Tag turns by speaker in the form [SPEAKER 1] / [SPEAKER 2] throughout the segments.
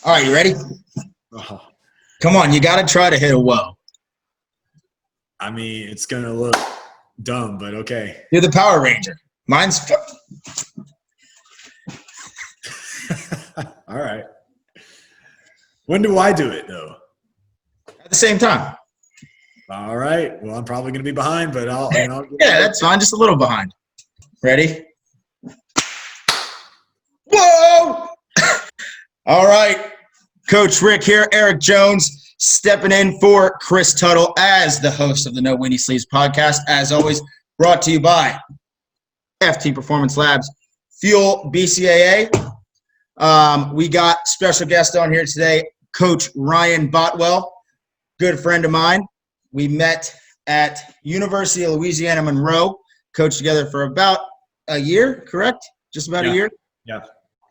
[SPEAKER 1] All right, you ready?
[SPEAKER 2] Oh,
[SPEAKER 1] Come on, you got to try to hit a whoa.
[SPEAKER 2] I mean, it's going to look dumb, but okay.
[SPEAKER 1] You're the Power Ranger. Mine's
[SPEAKER 2] All right. When do I do it, though?
[SPEAKER 1] at the same time.
[SPEAKER 2] All right. Well, I'm probably going to be behind, but I'll
[SPEAKER 1] Yeah, that's fine. Just a little behind. Ready? Whoa! All right. Coach Rick here, Eric Jones, stepping in for Chris Tuttle as the host of the No Windy Sleeves podcast. As always, brought to you by FT Performance Labs, Fuel BCAA. We got special guest on here today, Coach Ryan Boutwell, good friend of mine. We met at University of Louisiana Monroe, coached together for about a year, correct? Just about a year?
[SPEAKER 2] Yeah.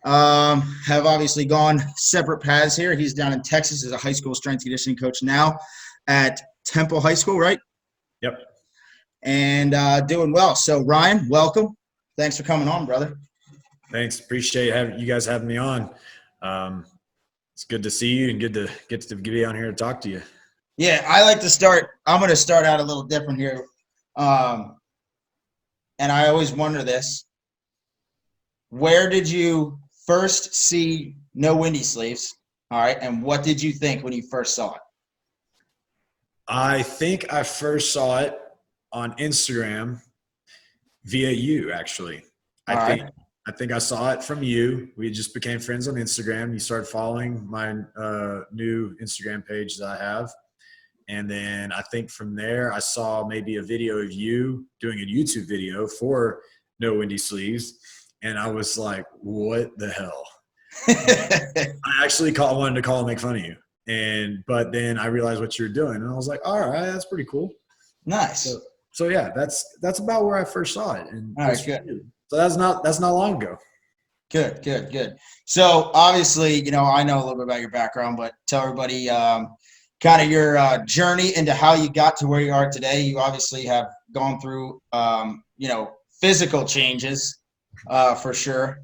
[SPEAKER 1] Have obviously gone separate paths here. He's down in Texas as a high school strength conditioning coach now at Temple High School, right?
[SPEAKER 2] Yep.
[SPEAKER 1] And doing well. So, Ryan, welcome. Thanks for coming on, brother.
[SPEAKER 2] Thanks. Appreciate you guys having me on. It's good to see you and good to get to be on here to talk to you.
[SPEAKER 1] Yeah, I like to start. I'm going to start out a little different here. And I always wonder this. Where did you first see No Windy Sleeves? All right. And what did you think when you first saw it?
[SPEAKER 2] I think I first saw it on Instagram via you, actually. I think I saw it from you. We just became friends on Instagram. You started following my new Instagram page that I have. And then I think from there, I saw maybe a video of you doing a YouTube video for No Windy Sleeves. And I was like, what the hell? I actually wanted to call and make fun of you. But then I realized what you were doing. And I was like, all right, that's pretty cool.
[SPEAKER 1] Nice.
[SPEAKER 2] So yeah, that's about where I first saw it. And
[SPEAKER 1] all right, good.
[SPEAKER 2] So that's not long ago.
[SPEAKER 1] Good. So obviously, I know a little bit about your background, but tell everybody kind of your journey into how you got to where you are today. You obviously have gone through, physical changes for sure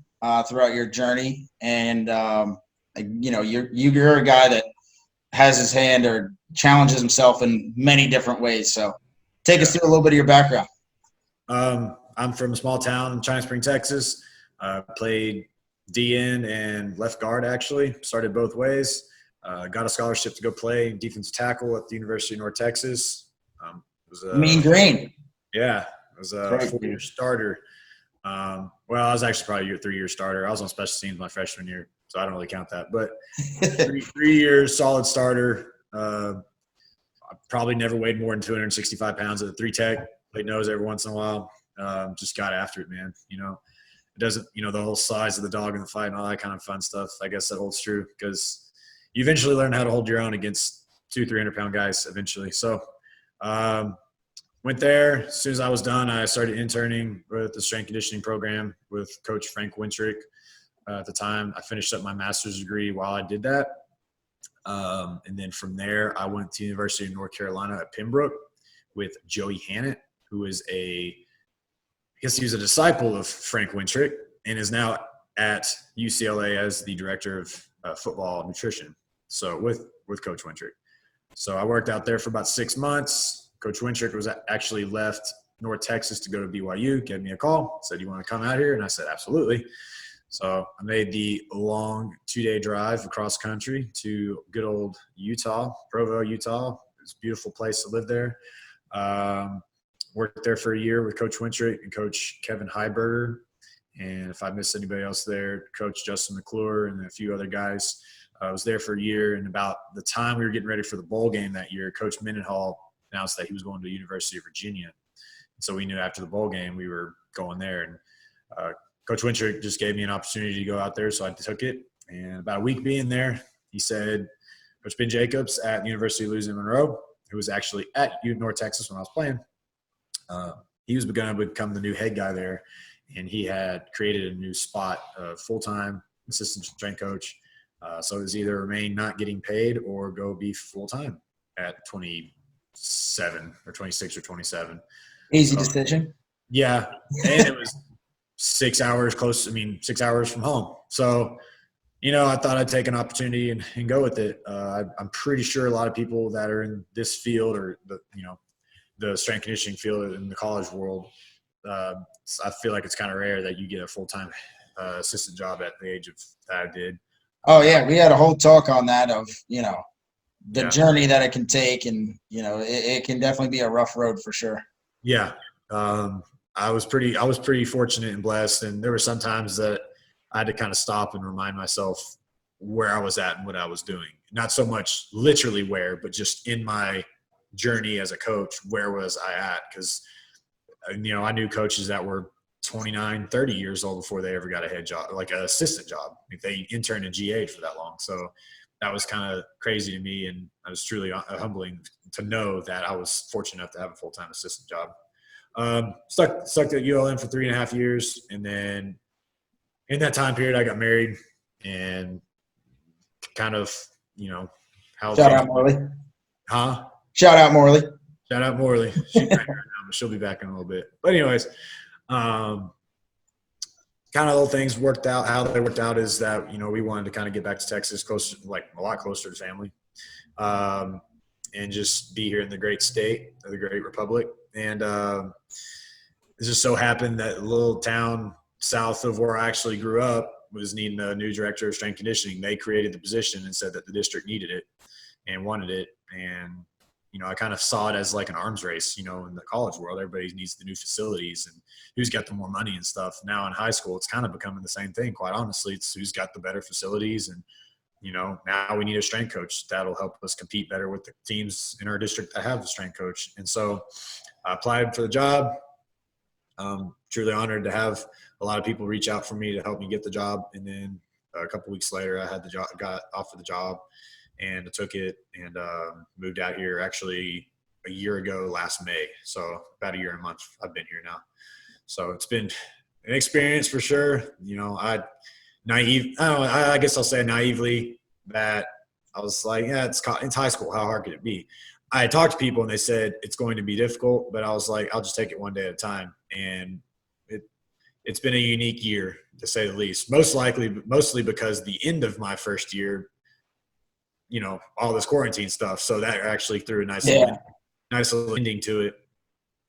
[SPEAKER 1] throughout your journey. And, you're a guy that has his hand or challenges himself in many different ways. So take us through a little bit of your background.
[SPEAKER 2] I'm from a small town in China Spring, Texas. Played DN and left guard, actually. Started both ways. Got a scholarship to go play defensive tackle at the University of North Texas.
[SPEAKER 1] Mean Green.
[SPEAKER 2] Yeah, it was a 4-year starter. I was actually probably a 3-year starter. I was on special teams my freshman year, so I don't really count that. But 3 years, solid starter. I probably never weighed more than 265 pounds at a 3 tech. Played nose every once in a while. Just got after it, man. It doesn't, the whole size of the dog in the fight and all that kind of fun stuff. I guess that holds true because you eventually learn how to hold your own against 200-300-pound guys eventually. So went there. As soon as I was done, I started interning with the strength conditioning program with Coach Frank Wintrick. At the time, I finished up my master's degree while I did that. And then from there, I went to the University of North Carolina at Pembroke with Joey Hannett, who is he was a disciple of Frank Wintrick and is now at UCLA as the director of football nutrition. So with Coach Wintrick. So I worked out there for about 6 months. Coach Wintrick was actually left North Texas to go to BYU, gave me a call, said, you want to come out here? And I said, absolutely. So I made the long 2-day drive across country to good old Utah, Provo, Utah. It's a beautiful place to live there. Worked there for a year with Coach Wintrick and Coach Kevin Heiberger. And if I missed anybody else there, Coach Justin McClure and a few other guys. I was there for a year. And about the time we were getting ready for the bowl game that year, Coach Mendenhall announced that he was going to the University of Virginia. So we knew after the bowl game we were going there. And Coach Wintrick just gave me an opportunity to go out there, so I took it. And about a week being there, he said, Coach Ben Jacobs at the University of Louisiana Monroe, who was actually at North Texas when I was playing, he was going to become the new head guy there. And he had created a new spot, full-time assistant strength coach. So it was either remain not getting paid or go be full-time at 27 or 26 or 27.
[SPEAKER 1] Easy decision.
[SPEAKER 2] Yeah. And it was 6 hours 6 hours from home. So, I thought I'd take an opportunity and go with it. I'm pretty sure a lot of people that are in this field or the strength conditioning field in the college world, I feel like it's kind of rare that you get a full-time assistant job at the age of that I did.
[SPEAKER 1] Oh yeah, we had a whole talk on that of the
[SPEAKER 2] Yeah.
[SPEAKER 1] journey that it can take, and it can definitely be a rough road for sure.
[SPEAKER 2] Yeah. I was pretty fortunate and blessed, and there were some times that I had to kind of stop and remind myself where I was at and what I was doing. Not so much literally where, but just in my journey as a coach, where was I at? Because I knew coaches that were 29, 30 years old before they ever got a head job, like an assistant job. Like they interned in GA for that long. So that was kind of crazy to me, and it was truly humbling to know that I was fortunate enough to have a full-time assistant job. Stuck at ULM for 3.5 years, and then in that time period, I got married, and kind of how
[SPEAKER 1] Shout out Morley.
[SPEAKER 2] Huh?
[SPEAKER 1] Shout out Morley.
[SPEAKER 2] Shout out Morley. She's back right now, but she'll be back in a little bit. But anyways, kind of little things worked out. How they worked out is that we wanted to kind of get back to Texas, closer, like a lot closer to family, and just be here in the great state of the great republic. And it just so happened that little town south of where I actually grew up was needing a new director of strength conditioning. They created the position and said that the district needed it and wanted it. And I kind of saw it as like an arms race, in the college world. Everybody needs the new facilities and who's got the more money and stuff. Now in high school, it's kind of becoming the same thing, quite honestly. It's who's got the better facilities. And, now we need a strength coach that'll help us compete better with the teams in our district that have a strength coach. And so I applied for the job. Truly honored to have a lot of people reach out for me to help me get the job. And then a couple weeks later, I had the job, got offered the job, and I took it and moved out here actually a year ago last May. So about a year and a month I've been here now. So it's been an experience for sure. I guess I'll say naively that I was like, yeah, it's high school. How hard could it be? I talked to people and they said it's going to be difficult, but I was like, I'll just take it one day at a time. And it's been a unique year, to say the least. Mostly because the end of my first year, all this quarantine stuff. So that actually threw a nice little ending to it.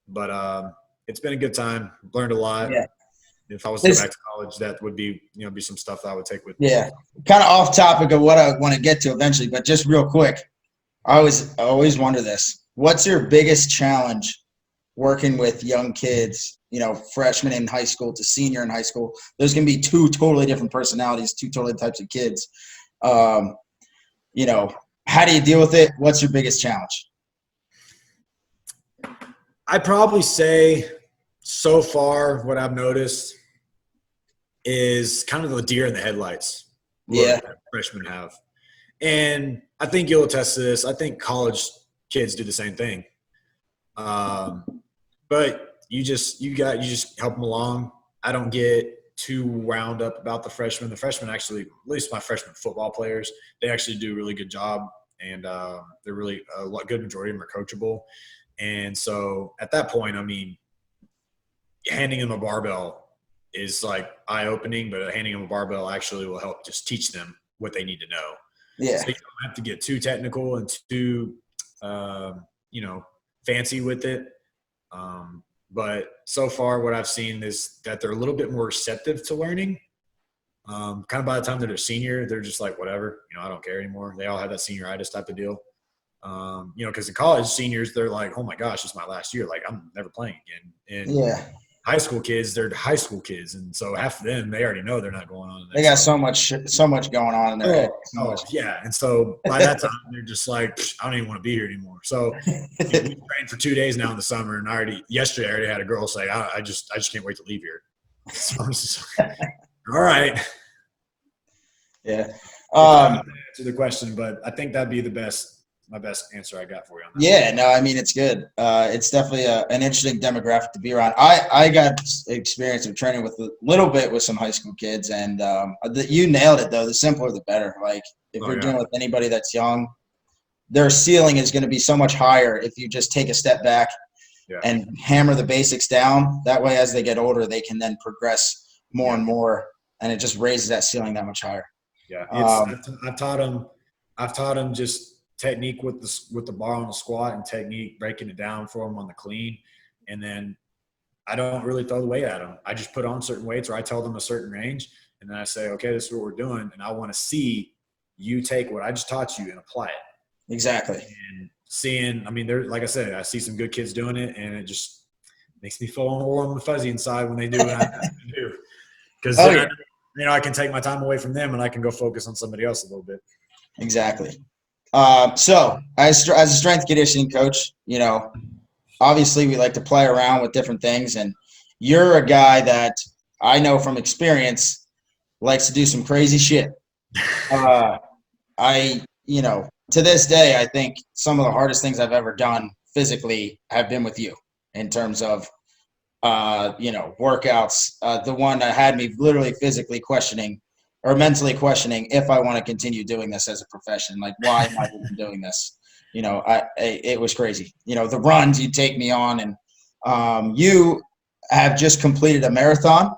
[SPEAKER 2] But it's been a good time. Learned a lot. Yeah. If I was to go back to college, that would be some stuff that I would take with me.
[SPEAKER 1] Yeah. Kind of off topic of what I want to get to eventually, but just real quick. I always wonder this. What's your biggest challenge working with young kids, freshmen in high school to senior in high school? There's going to be two totally different personalities, two totally types of kids. How do you deal with it? What's your biggest challenge?
[SPEAKER 2] I'd probably say so far what I've noticed is kind of the deer in the headlights.
[SPEAKER 1] Yeah.
[SPEAKER 2] Freshmen have. And I think you'll attest to this. I think college kids do the same thing. But you just help them along. I don't get too wound up about the freshmen. The freshmen actually, at least my freshman football players, they actually do a really good job. And they're really a good majority of them are coachable. And so at that point, handing them a barbell is like eye-opening, but handing them a barbell actually will help just teach them what they need to know.
[SPEAKER 1] Yeah.
[SPEAKER 2] So you don't have to get too technical and too, fancy with it. But so far what I've seen is that they're a little bit more receptive to learning. Kind of by the time that they're senior, they're just like, whatever, I don't care anymore. They all have that senioritis type of deal. Because in college, seniors, they're like, oh my gosh, it's my last year. Like, I'm never playing again. And high school kids, they're high school kids. And so half of them, they already know they're not going on.
[SPEAKER 1] They got so much going on in their head.
[SPEAKER 2] Yeah. And so by that time, they're just like, I don't even want to be here anymore. So we trained for 2 days now in the summer. And yesterday I already had a girl say, I just can't wait to leave here. So I was just like, all right.
[SPEAKER 1] Yeah.
[SPEAKER 2] Answer the question, but I think that'd be my best answer I got for you on that.
[SPEAKER 1] Yeah, no, it's good. It's definitely an interesting demographic to be around. I got experience of training with a little bit with some high school kids, and you nailed it, though. The simpler, the better. Like, if you're dealing with anybody that's young, their ceiling is going to be so much higher if you just take a step back and hammer the basics down. That way, as they get older, they can then progress more and more, and it just raises that ceiling that much higher.
[SPEAKER 2] Yeah, I've taught him just technique with the bar on the squat and technique breaking it down for him on the clean, and then I don't really throw the weight at them. I just put on certain weights, or I tell them a certain range, and then I say, okay, this is what we're doing, and I want to see you take what I just taught you and apply it.
[SPEAKER 1] Exactly.
[SPEAKER 2] And seeing, I mean, there, like I said, I see some good kids doing it, and it just makes me feel warm and fuzzy inside when they do what I ask them to do. Because I can take my time away from them, and I can go focus on somebody else a little bit.
[SPEAKER 1] Exactly. So as a strength conditioning coach, obviously we like to play around with different things, and you're a guy that I know from experience likes to do some crazy shit. To this day, I think some of the hardest things I've ever done physically have been with you in terms of, workouts. The one that had me literally physically questioning or mentally questioning if I want to continue doing this as a profession. Like, why am I even doing this? It was crazy. The runs you take me on, and you have just completed a marathon.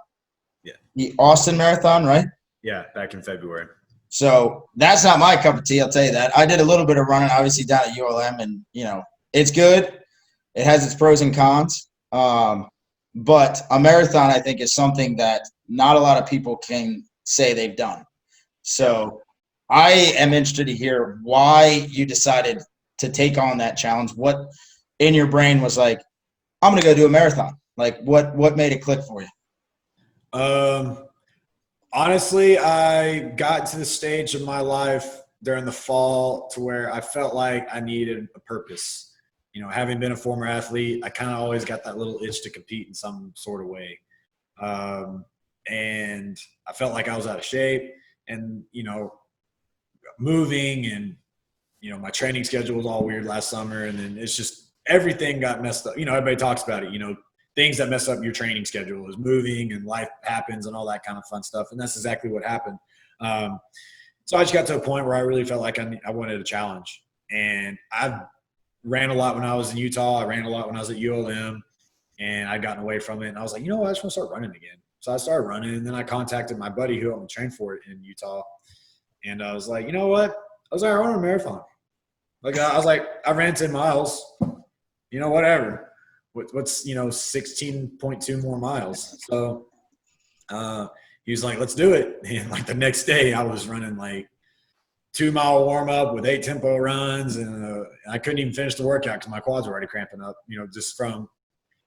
[SPEAKER 2] Yeah.
[SPEAKER 1] The Austin Marathon, right?
[SPEAKER 2] Yeah, back in February.
[SPEAKER 1] So that's not my cup of tea, I'll tell you that. I did a little bit of running, obviously, down at ULM, and, it's good. It has its pros and cons. But a marathon, I think, is something that not a lot of people can say they've done. So I am interested to hear why you decided to take on that challenge. What in your brain was like, I'm going to go do a marathon? Like, what made it click for you?
[SPEAKER 2] Honestly, I got to the stage of my life during the fall to where I felt like I needed a purpose. Having been a former athlete, I kind of always got that little itch to compete in some sort of way. And I felt like I was out of shape and, moving and, my training schedule was all weird last summer. And then it's just everything got messed up. Everybody talks about it, things that mess up your training schedule is moving and life happens and all that kind of fun stuff. And that's exactly what happened. So I just got to a point where I really felt like I wanted a challenge. And I ran a lot when I was in Utah. I ran a lot when I was at ULM, and I'd gotten away from it. And I was like, I just want to start running again. So I started running, and then I contacted my buddy who helped me train for it in Utah. And I was like, you know what? I was like, I run a marathon. Like, I was like, I ran 10 miles, whatever. What's 16.2 more miles. So he was like, let's do it. And like the next day I was running like 2-mile warm up with 8 tempo runs. And I couldn't even finish the workout because my quads were already cramping up, just from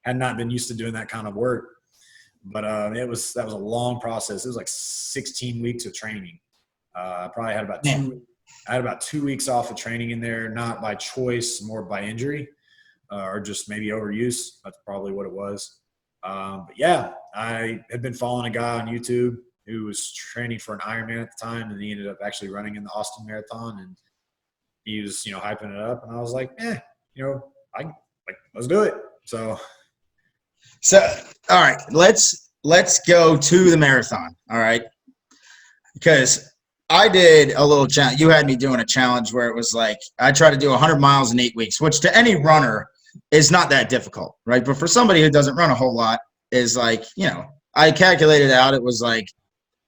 [SPEAKER 2] had not been used to doing that kind of work. But that was a long process. It was like 16 weeks of training. I probably had about 2 weeks off of training in there, not by choice, more by injury. Or just maybe overuse. That's probably what it was. But yeah, I had been following a guy on YouTube who was training for an Ironman at the time, and he ended up actually running in the Austin Marathon, and he was, hyping it up, and I was like, let's do it. So,
[SPEAKER 1] all right, let's go to the marathon. All right, because I did a little challenge. You had me doing a challenge where it was like I tried to do 100 miles in 8 weeks, which to any runner is not that difficult, right? But for somebody who doesn't run a whole lot is like, I calculated out it was like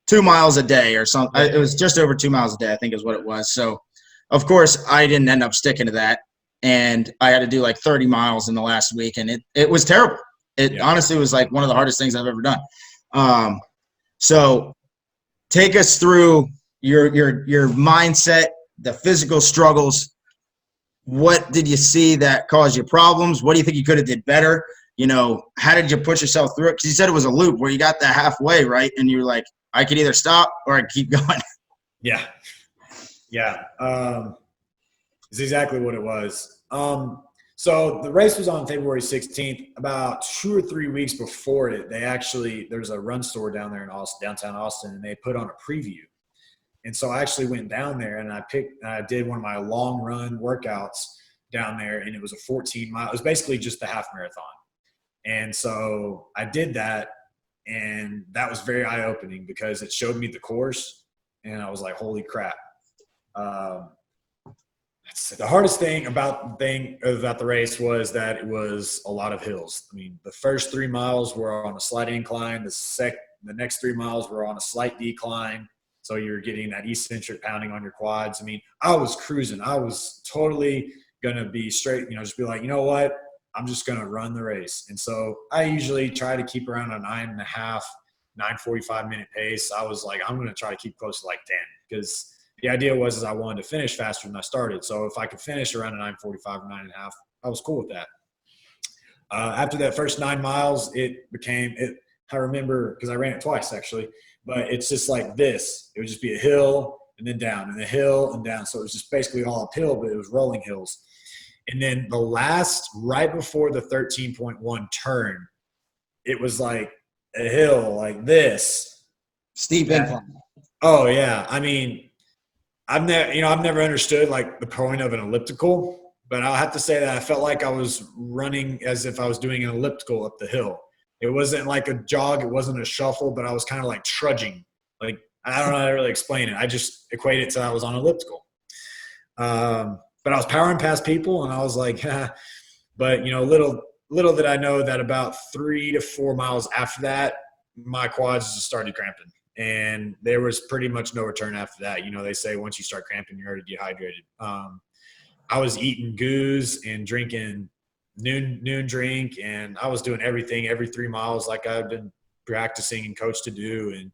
[SPEAKER 1] 2 miles a day or something. It was just over 2 miles a day, I think is what it was. So, of course, I didn't end up sticking to that. And I had to do like 30 miles in the last week, and it was terrible. It honestly was like one of the hardest things I've ever done. So take us through your mindset, the physical struggles. What did you see that caused you problems? What do you think you could have did better? How did you push yourself through it? Because you said it was a loop where you got that halfway, right? And you were like, I could either stop or I could keep going.
[SPEAKER 2] Yeah. It's exactly what it was. So the race was on February 16th. About 2 or 3 weeks before it, there's a run store down there in downtown Austin, and they put on a preview. And so I actually went down there and I did one of my long run workouts down there, and it was a 14-mile. It was basically just the half marathon. And so I did that, and that was very eye-opening because it showed me the course, and I was like, holy crap. The hardest thing about the race was that it was a lot of hills. I mean, the first 3 miles were on a slight incline. The next 3 miles were on a slight decline. So you're getting that eccentric pounding on your quads. I mean, I was cruising. I was totally going to be straight, just be like, you know what? I'm just going to run the race. And so I usually try to keep around a 9.5, 9:45-minute pace. I was like, I'm going to try to keep close to like 10 because the idea was I wanted to finish faster than I started. So if I could finish around a 9:45 or 9.5, I was cool with that. After that first 9 miles, I remember because I ran it twice actually, but it's just like this. It would just be a hill and then down and a hill and down. So it was just basically all uphill, but it was rolling hills. And then right before the 13.1 turn, it was like a hill like this.
[SPEAKER 1] Steep incline.
[SPEAKER 2] Oh yeah. I mean, I've never understood like the point of an elliptical, but I'll have to say that I felt like I was running as if I was doing an elliptical up the hill. It wasn't like a jog. It wasn't a shuffle, but I was kind of like trudging. Like, I don't know how to really explain it. I just equate it to I was on elliptical. But I was powering past people and I was like, but little did I know that about 3 to 4 miles after that, my quads just started cramping and there was pretty much no return after that. They say once you start cramping, you're already dehydrated. I was eating goos and drinking noon drink, and I was doing everything every 3 miles like I've been practicing and coached to do. And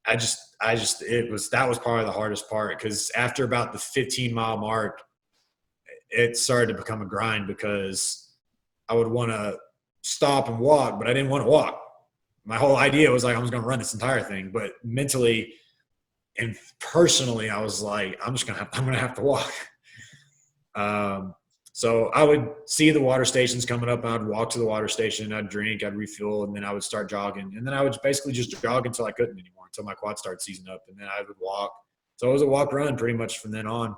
[SPEAKER 2] that was probably the hardest part because after about the 15-mile mark, it started to become a grind because I would want to stop and walk, but I didn't want to walk. My whole idea was like, I was going to run this entire thing, but mentally and personally, I was like, I'm going to have to walk. So I would see the water stations coming up. I'd walk to the water station. I'd drink. I'd refuel, and then I would start jogging. And then I would basically just jog until I couldn't anymore, until my quad started seizing up, and then I would walk. So it was a walk run pretty much from then on.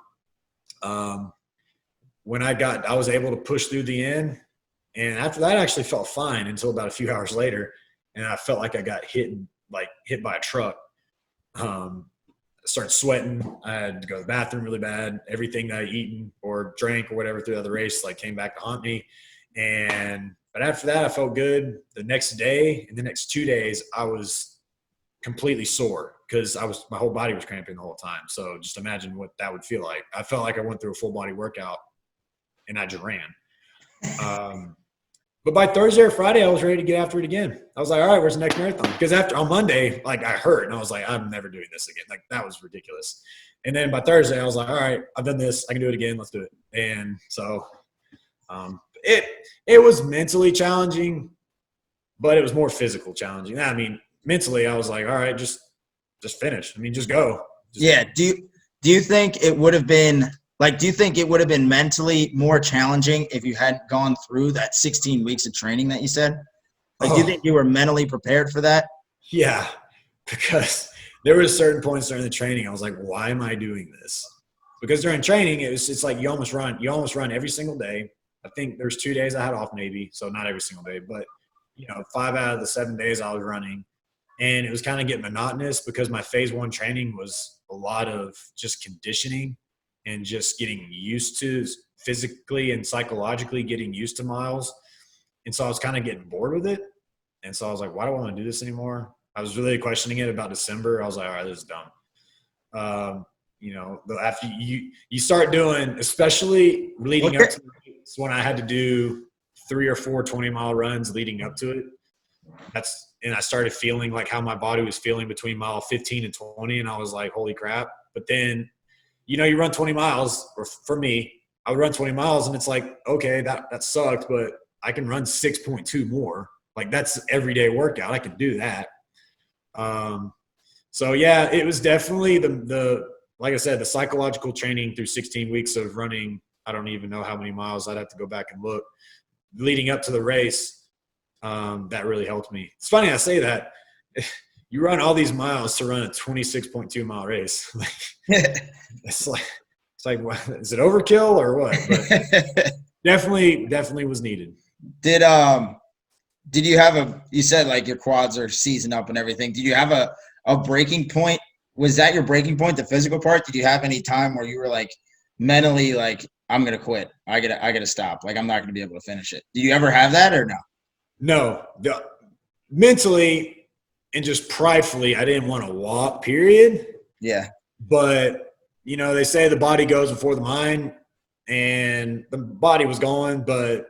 [SPEAKER 2] When I was able to push through the end, and after that, I actually felt fine until about a few hours later, and I felt like I got hit by a truck. Started sweating. I had to go to the bathroom really bad. Everything that I eaten or drank or whatever throughout the race came back to haunt me. But after that, I felt good. The next day and the next 2 days, I was completely sore because my whole body was cramping the whole time. So just imagine what that would feel like. I felt like I went through a full body workout and I just ran. But by Thursday or Friday, I was ready to get after it again. I was like, all right, where's the next marathon? Because on Monday, I hurt, and I was like, I'm never doing this again. That was ridiculous. And then by Thursday, I was like, all right, I've done this. I can do it again. Let's do it. And so it was mentally challenging, but it was more physical challenging. I mean, mentally, I was like, all right, just finish. I mean, just go.
[SPEAKER 1] Do you think it would have been – do you think it would have been mentally more challenging if you hadn't gone through that 16 weeks of training that you said? Do you think you were mentally prepared for that?
[SPEAKER 2] Yeah, because there were certain points during the training I was like, why am I doing this? Because during training, it's like you almost run every single day. I think there's 2 days I had off maybe, so not every single day, but 5 out of the 7 days I was running. And it was kind of getting monotonous because my phase 1 training was a lot of just conditioning and just getting used to physically and psychologically getting used to miles. And so I was kind of getting bored with it. And so I was like, why do I want to do this anymore? I was really questioning it about December. I was like, all right, this is dumb. After you start doing, especially leading up to it, when I had to do 3 or 4 20-mile runs leading up to it. And I started feeling like how my body was feeling between mile 15 and 20. And I was like, holy crap. But then, you run 20 miles, or for me, I would run 20 miles and it's like, okay, that sucked, but I can run 6.2 more. That's everyday workout. I can do that. So yeah, it was definitely like I said, the psychological training through 16 weeks of running. I don't even know how many miles. I'd have to go back and look leading up to the race. That really helped me. It's funny I say that. You run all these miles to run a 26.2 mile race. It's like, what, is it overkill or what? But definitely was needed.
[SPEAKER 1] Did you have you said your quads are seizing up and everything. Did you have a breaking point? Was that your breaking point, the physical part? Did you have any time where you were mentally I'm going to quit. I gotta stop. I'm not going to be able to finish it. Did you ever have that or no?
[SPEAKER 2] No, mentally and just pridefully, I didn't want to walk, period.
[SPEAKER 1] Yeah.
[SPEAKER 2] But, they say the body goes before the mind, and the body was going, but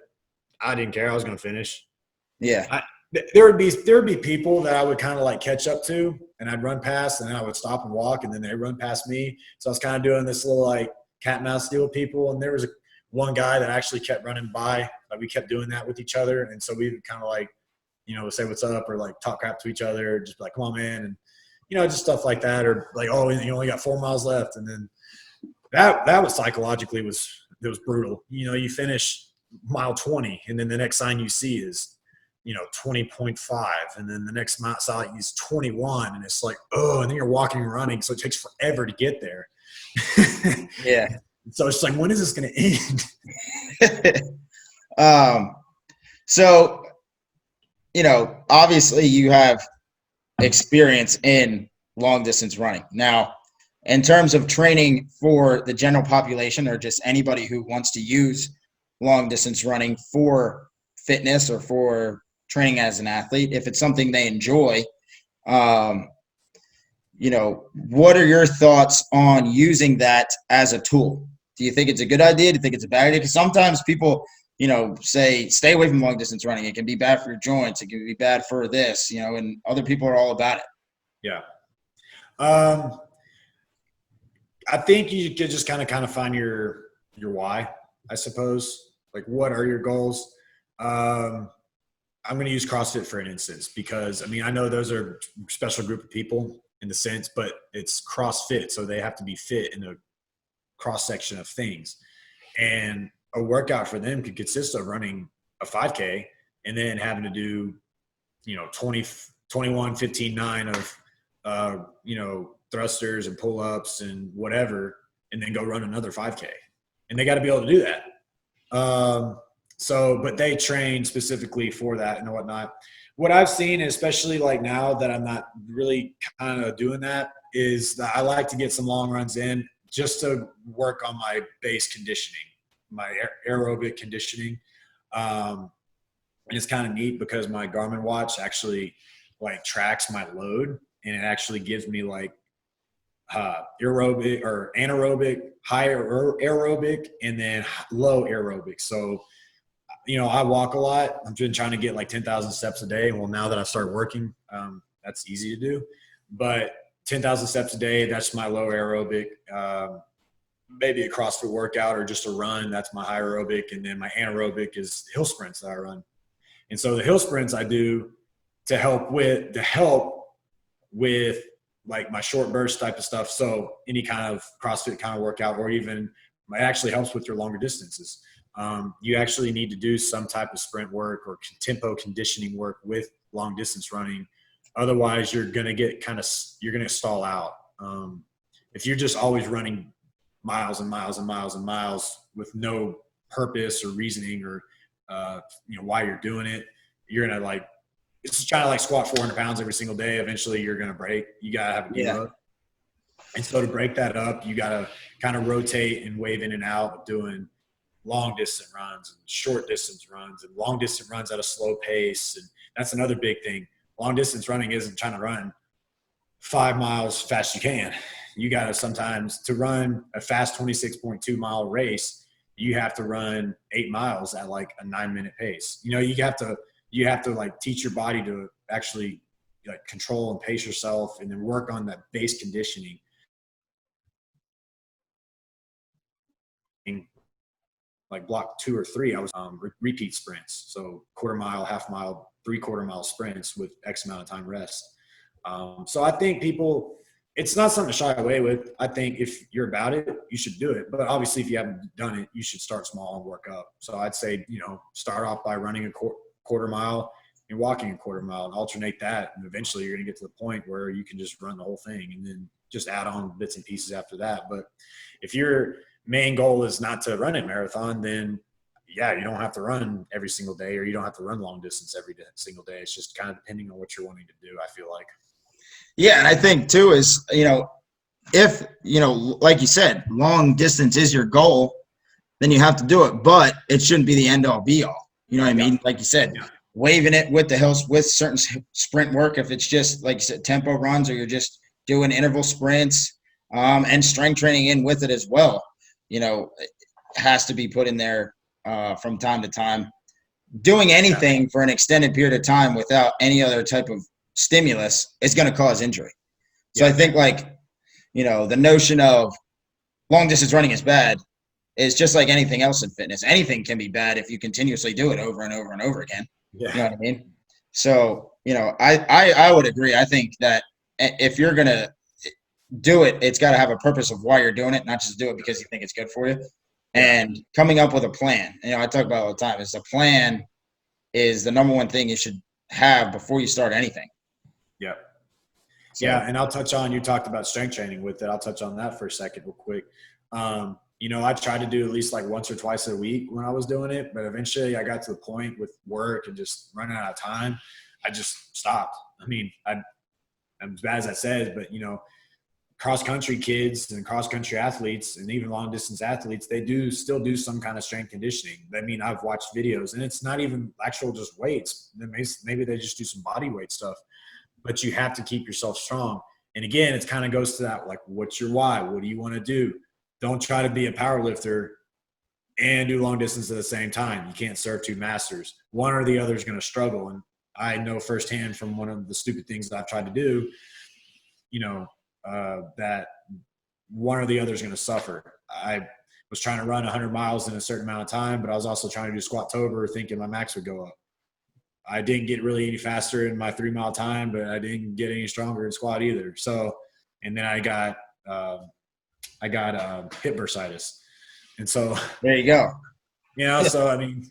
[SPEAKER 2] I didn't care. I was going to finish.
[SPEAKER 1] Yeah.
[SPEAKER 2] There would be people that I would kind of like catch up to, and I'd run past, and then I would stop and walk, and then they run past me. So I was kind of doing this little like cat and mouse deal with people. And there was one guy that actually kept running by. Like, we kept doing that with each other, and so we would kind of like, say what's up, or like talk crap to each other, just be like, come on, man, and just stuff like that, or like, oh, you only got 4 miles left, and then that was psychologically it was brutal. You finish mile 20, and then the next sign you see is 20.5, and then the next mile is 21, and it's like, oh, and then you're walking and running, so it takes forever to get there.
[SPEAKER 1] Yeah.
[SPEAKER 2] So it's like, when is this going to
[SPEAKER 1] end? So, obviously you have experience in long distance running. Now, in terms of training for the general population, or just anybody who wants to use long distance running for fitness or for training as an athlete, if it's something they enjoy, what are your thoughts on using that as a tool? Do you think it's a good idea? Do you think it's a bad idea? Because sometimes people, say stay away from long distance running. It can be bad for your joints. It can be bad for this, and other people are all about it.
[SPEAKER 2] Yeah. I think you could just kind of find your why, I suppose. Like, what are your goals? I'm going to use CrossFit for an instance, because I know those are a special group of people in the sense, but it's CrossFit, so they have to be fit in a cross section of things. And a workout for them could consist of running a 5K and then having to do, 21, 15, 9 of, thrusters and pull-ups and whatever, and then go run another 5K. And they got to be able to do that. But they train specifically for that and whatnot. What I've seen, especially like now that I'm not really kind of doing that, is that I like to get some long runs in just to work on my base conditioning, my aerobic conditioning. And it's kind of neat because my Garmin watch actually like tracks my load, and it actually gives me like aerobic or anaerobic, high aerobic, and then low aerobic. So, I walk a lot. I've been trying to get like 10,000 steps a day. Well, now that I've started working, that's easy to do. But 10,000 steps a day, that's my low aerobic. Maybe a CrossFit workout or just a run, that's my high aerobic. And then my anaerobic is hill sprints that I run. And so the hill sprints I do to help with like my short burst type of stuff. So any kind of CrossFit kind of workout, or even it actually helps with your longer distances. You actually need to do some type of sprint work or tempo conditioning work with long distance running. Otherwise, you're going to get you're going to stall out. If you're just always running miles and miles and miles and miles with no purpose or reasoning or, why you're doing it, you're going to it's trying to squat 400 pounds every single day. Eventually you're going to break. You got to have a deload. And so to break that up, you got to kind of rotate and wave in and out, doing long distance runs and short distance runs and long distance runs at a slow pace. And that's another big thing. Long distance running isn't trying to run 5 miles fast you can. You got to sometimes, to run a fast 26.2 mile race, you have to run 8 miles at like a 9-minute pace. You have to teach your body to actually control and pace yourself, and then work on that base conditioning. Like block 2 or 3, I was repeat sprints. So quarter mile, half mile, 3/4 mile sprints with X amount of time rest. So I think it's not something to shy away with. I think if you're about it, you should do it. But obviously if you haven't done it, you should start small and work up. So I'd say, start off by running a quarter mile and walking a quarter mile, and alternate that. And eventually you're going to get to the point where you can just run the whole thing and then just add on bits and pieces after that. But if your main goal is not to run a marathon, then yeah, you don't have to run every single day, or you don't have to run long distance every single day. It's just kind of depending on what you're wanting to do, I feel like.
[SPEAKER 1] Yeah. And I think too is, if, like you said, long distance is your goal, then you have to do it, but it shouldn't be the end all be all. You know what I mean? Like you said, waving it with the hills, with certain sprint work. If it's just, like you said, tempo runs, or you're just doing interval sprints, and strength training in with it as well. Has to be put in there from time to time. Doing anything for an extended period of time without any other type of stimulus is going to cause injury. So I think the notion of long distance running is bad is just like anything else in fitness. Anything can be bad if you continuously do it over and over and over again.
[SPEAKER 2] Yeah.
[SPEAKER 1] You know what I mean? So, I would agree. I think that if you're going to do it, it's got to have a purpose of why you're doing it, not just do it because you think it's good for you. And coming up with a plan. I talk about all the time. Is a plan is the number one thing you should have before you start anything.
[SPEAKER 2] Yeah. So, and I'll touch on, you talked about strength training with it. I'll touch on that for a second real quick. I tried to do at least like once or twice a week when I was doing it, but eventually I got to the point with work and just running out of time. I just stopped. I mean, I'm as bad as that says, but cross-country kids and cross-country athletes and even long-distance athletes, they still do some kind of strength conditioning. I mean, I've watched videos, and it's not even actual just weights. Maybe they just do some body weight stuff. But you have to keep yourself strong. And, again, it kind of goes to that, like, what's your why? What do you want to do? Don't try to be a power lifter and do long distance at the same time. You can't serve two masters. One or the other is going to struggle. And I know firsthand from one of the stupid things that I've tried to do, that one or the other is going to suffer. I was trying to run 100 miles in a certain amount of time, but I was also trying to do Squat-Tober thinking my max would go up. I didn't get really any faster in my 3-mile time, but I didn't get any stronger in squat either. So, and then I got hip bursitis. And so
[SPEAKER 1] there you go.
[SPEAKER 2] So I mean,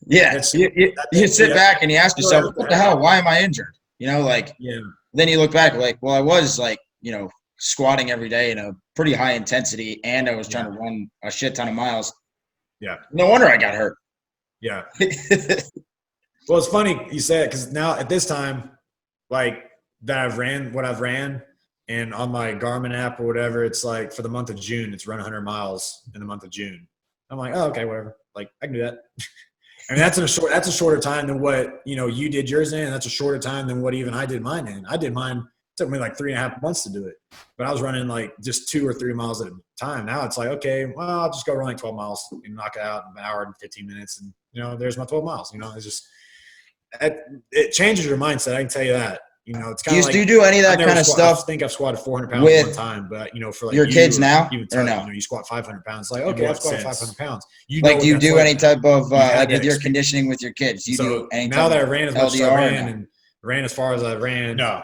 [SPEAKER 1] you sit back and you ask yourself, what the hell? Why am I injured? Then you look back like, well, I was squatting every day in a pretty high intensity, and I was trying to run a shit ton of miles.
[SPEAKER 2] Yeah.
[SPEAKER 1] No wonder I got hurt.
[SPEAKER 2] Yeah. Well, it's funny you say it because now at this time, like that I've ran, and on my Garmin app or whatever, it's like for the month of June, it's run 100 miles in the month of June. I'm like, oh, okay, whatever. Like I can do that. I mean, that's a shorter time than what you did yours in. And that's a shorter time than what even I did mine in. I did mine. It took me like 3.5 months to do it, but I was running like just 2 or 3 miles at a time. Now it's like, okay, well, I'll just go running 12 miles and knock it out in an hour and 15 minutes, and there's my 12 miles. It's just it changes your mindset. I can tell you that. It's kind of like,
[SPEAKER 1] do you do any of that kind of stuff?
[SPEAKER 2] I think I've squatted 400 pounds at one time, but for like
[SPEAKER 1] your kids now,
[SPEAKER 2] even
[SPEAKER 1] or no?
[SPEAKER 2] You squat 500 pounds. Like, okay, I've squatted 500 pounds.
[SPEAKER 1] Do you do any type of with your conditioning with your kids? Do you do any
[SPEAKER 2] now that I ran as much as I ran
[SPEAKER 1] and
[SPEAKER 2] ran as far as I ran.
[SPEAKER 3] No,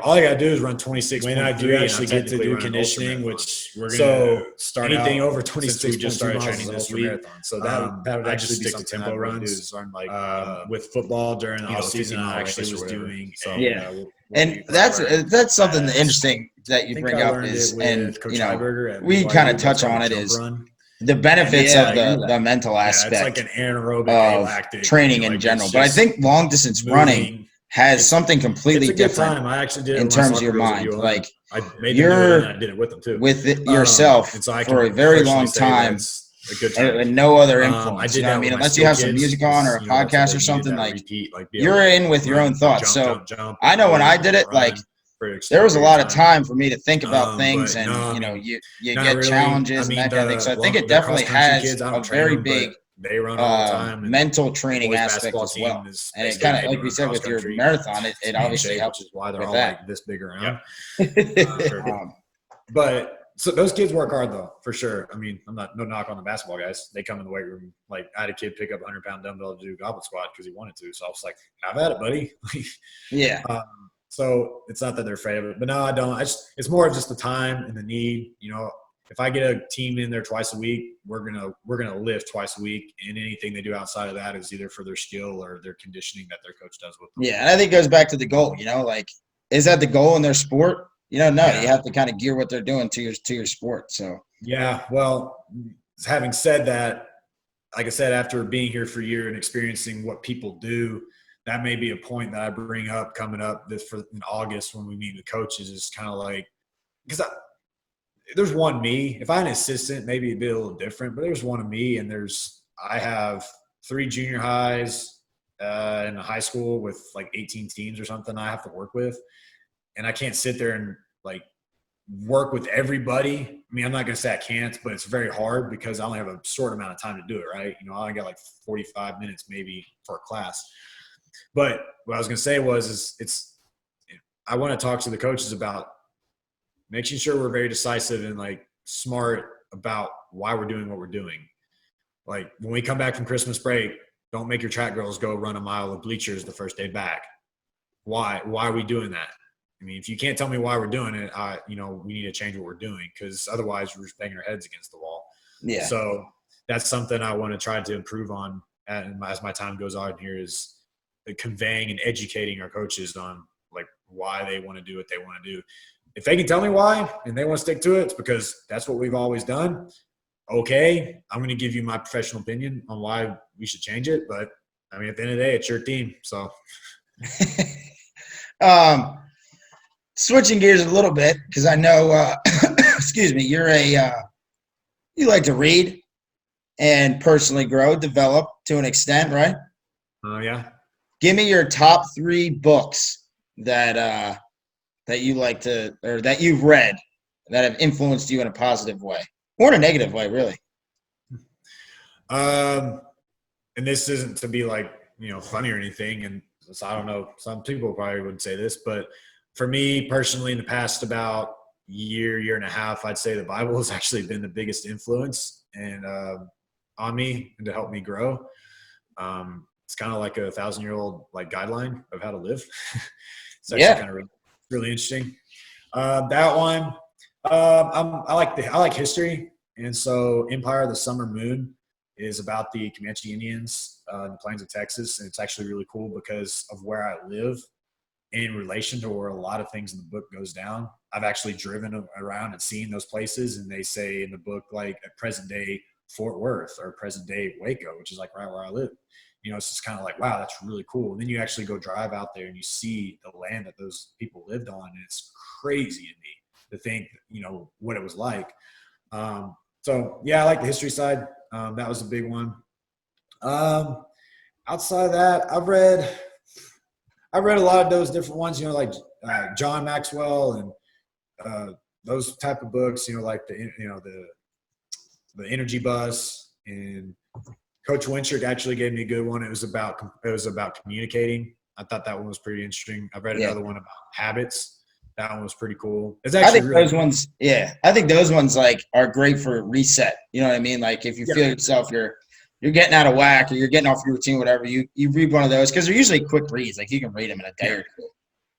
[SPEAKER 2] all I got to do is run 26.
[SPEAKER 3] When I do actually get to do conditioning, which we're going to start
[SPEAKER 2] anything
[SPEAKER 3] out,
[SPEAKER 2] over 26.
[SPEAKER 3] We just started
[SPEAKER 2] miles
[SPEAKER 3] training this
[SPEAKER 2] week.
[SPEAKER 3] Marathon.
[SPEAKER 2] So that would
[SPEAKER 3] I
[SPEAKER 2] actually
[SPEAKER 3] just
[SPEAKER 2] be
[SPEAKER 3] stick to
[SPEAKER 2] something
[SPEAKER 3] tempo
[SPEAKER 2] I'd really
[SPEAKER 3] runs.
[SPEAKER 2] do, run like
[SPEAKER 3] with football during the off season, I actually was doing.
[SPEAKER 2] So
[SPEAKER 1] and that's something interesting that you bring up is, and we kind of touch on it, is the benefits of the mental aspect
[SPEAKER 2] it's like an anaerobic
[SPEAKER 1] of training in general. But I think long distance running has something completely different.
[SPEAKER 2] I actually did it
[SPEAKER 1] in terms of your mind. Like
[SPEAKER 2] I made you're I did it with them too.
[SPEAKER 1] With yourself for a very long time. A good time. And no other influence. I mean, unless you have some music on or a podcast or something, you're in with your own thoughts. So I know when I did it, there was a lot of time for me to think about things, and you get challenges and that kind of thing. So I think it definitely has a very big mental training aspect as well. And it kind of, like we said, with your marathon, it obviously helps.
[SPEAKER 2] Which is why they're all like this big around. But so those kids work hard though, for sure. I mean, no knock on the basketball guys. They come in the weight room. Like I had a kid pick up a 100-pound dumbbell to do goblet squat because he wanted to. So I was like, have at it, buddy.
[SPEAKER 1] Yeah.
[SPEAKER 2] So it's not that they're afraid of it, but no, I don't. It's more of just the time and the need. If I get a team in there twice a week, we're gonna lift twice a week, and anything they do outside of that is either for their skill or their conditioning that their coach does with them.
[SPEAKER 1] Yeah, and I think it goes back to the goal. Is that the goal in their sport? No, you have to kind of gear what they're doing to your sport. So
[SPEAKER 2] yeah, well, having said that, like I said, after being here for a year and experiencing what people do, that may be a point that I bring up coming up in August when we meet with coaches. Is kind of like, because there's one me. If I had an assistant, maybe it'd be a little different, but there's one of me, and I have 3 junior highs in a high school with like 18 teams or something I have to work with. And I can't sit there and work with everybody. I mean, I'm not going to say I can't, but it's very hard because I only have a short amount of time to do it, right? You know, I only got like 45 minutes maybe for a class. But what I was going to say I want to talk to the coaches about making sure we're very decisive and like smart about why we're doing what we're doing. Like when we come back from Christmas break, don't make your track girls go run a mile of bleachers the first day back. Why are we doing that? I mean, if you can't tell me why we're doing it, we need to change what we're doing, because otherwise we're just banging our heads against the wall.
[SPEAKER 1] Yeah.
[SPEAKER 2] So that's something I want to try to improve on as my time goes on here, is conveying and educating our coaches on like why they want to do what they want to do. If they can tell me why and they want to stick to it, it's because that's what we've always done. Okay, I'm going to give you my professional opinion on why we should change it. But I mean, at the end of the day, it's your team. So
[SPEAKER 1] switching gears a little bit, because I know, excuse me, you like to read and personally grow, develop to an extent, right?
[SPEAKER 2] Yeah.
[SPEAKER 1] Give me your top 3 books that you like to, or that you've read that have influenced you in a positive way or in a negative way, really.
[SPEAKER 2] And this isn't to be like, funny or anything. And so I don't know, some people probably wouldn't say this, but for me personally, in the past about year and a half, I'd say the Bible has actually been the biggest influence and on me and to help me grow. It's kind of like a 1,000-year-old like guideline of how to live. It's actually kind of really interesting. That one, I like history, and so Empire of the Summer Moon is about the Comanche Indians in the plains of Texas, and it's actually really cool because of where I live in relation to where a lot of things in the book goes down. I've actually driven around and seen those places, and they say in the book like at present day Fort Worth or present day Waco, which is like right where I live. It's just kind of like, wow, that's really cool. And then you actually go drive out there and you see the land that those people lived on, and it's crazy to me to think, what it was like. So yeah, I like the history side. That was a big one. Outside of that, I've read a lot of those different ones, like John Maxwell and those type of books, like the Energy Bus, and Coach Winchard actually gave me a good one. It was about communicating. I thought that one was pretty interesting. I've read another one about habits. That one was pretty cool. It's actually
[SPEAKER 1] those ones, I think those ones like are great for reset. You know what I mean? Like if you feel yourself, you're getting out of whack or you're getting off your routine, whatever, you read one of those, because they're usually quick reads. Like you can read them in a day or two.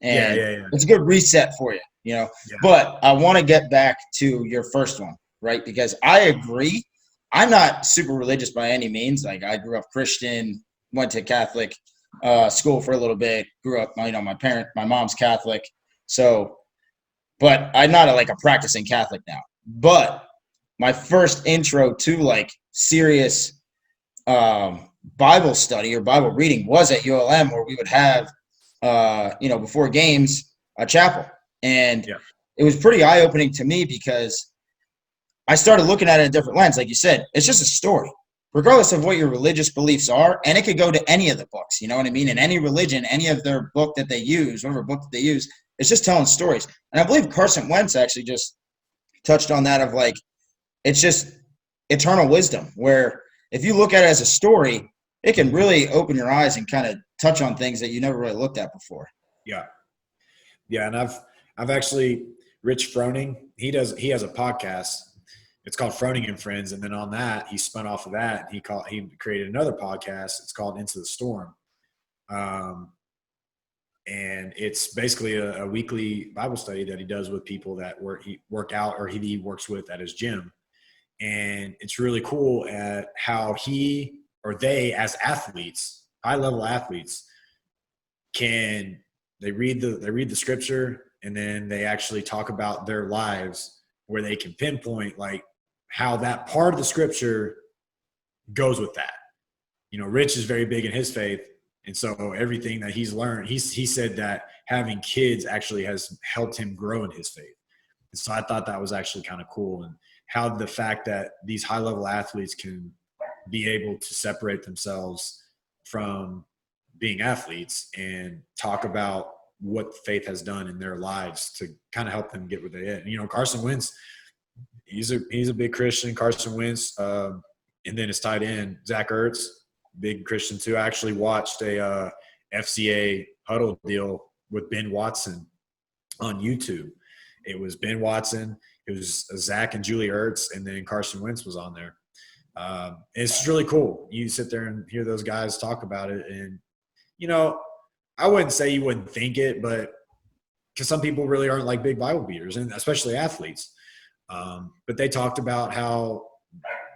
[SPEAKER 1] And it's a good reset for you, Yeah. But I want to get back to your first one, right? Because I agree. I'm not super religious by any means. Like I grew up Christian, went to Catholic school for a little bit, grew up, my mom's Catholic. So, but I'm not a practicing Catholic now. But my first intro to like serious Bible study or Bible reading was at ULM, where we would have, before games, a chapel. And it was pretty eye-opening to me because I started looking at it in a different lens. Like you said, it's just a story, regardless of what your religious beliefs are. And it could go to any of the books, you know what I mean? In any religion, any of their book that they use, whatever book that they use, it's just telling stories. And I believe Carson Wentz actually just touched on that of like, it's just eternal wisdom, where if you look at it as a story, it can really open your eyes and kind of touch on things that you never really looked at before.
[SPEAKER 2] Yeah. And I've actually, Rich Froning, he has a podcast. It's called Froning and Friends. And then on that, he spun off of that. He created another podcast. It's called Into the Storm. And it's basically a weekly Bible study that he does with people that work out or he works with at his gym. And it's really cool at how he or they, as athletes, high-level athletes, they read the scripture, and then they actually talk about their lives where they can pinpoint like how that part of the scripture goes with that. Rich is very big in his faith, and so everything that he's learned, he said that having kids actually has helped him grow in his faith. And so I thought that was actually kind of cool, and how the fact that these high-level athletes can be able to separate themselves from being athletes and talk about what faith has done in their lives to kind of help them get where they at. Carson Wentz, he's a big Christian. Carson Wentz, and then his tight end Zach Ertz, big Christian too. I actually watched a FCA huddle deal with Ben Watson on YouTube. It was Ben Watson, it was Zach and Julie Ertz, and then Carson Wentz was on there. It's really cool. You sit there and hear those guys talk about it, and I wouldn't say you wouldn't think it, but because some people really aren't like big Bible beaters, and especially athletes. But they talked about how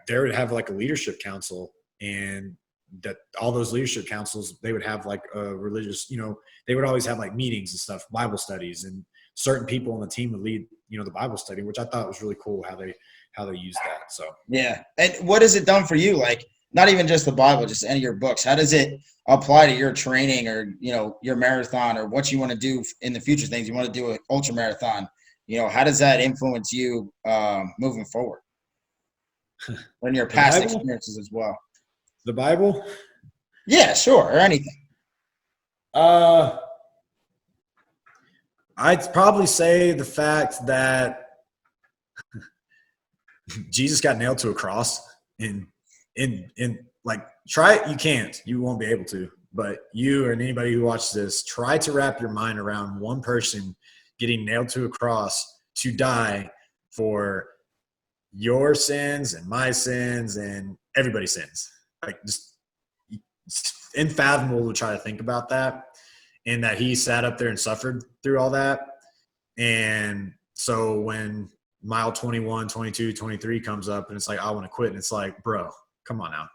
[SPEAKER 2] they would have like a leadership council, and that all those leadership councils, they would have like a religious, they would always have like meetings and stuff, Bible studies, and certain people on the team would lead, the Bible study, which I thought was really cool how they use that. So
[SPEAKER 1] yeah. And what has it done for you? Like, not even just the Bible, just any of your books. How does it apply to your training or, your marathon or what you want to do in the future, things you want to do an ultra marathon? How does that influence you moving forward? In your past experiences as well.
[SPEAKER 2] The Bible?
[SPEAKER 1] Yeah, sure. Or anything.
[SPEAKER 2] I'd probably say the fact that Jesus got nailed to a cross in like, try it. You can't, you won't be able to, but you or anybody who watches this, try to wrap your mind around one person getting nailed to a cross to die for your sins and my sins and everybody's sins. Like, just it's unfathomable to try to think about that, and that he sat up there and suffered through all that. And so when mile 21, 22, 23 comes up and it's like, I want to quit. And it's like, bro, come on now.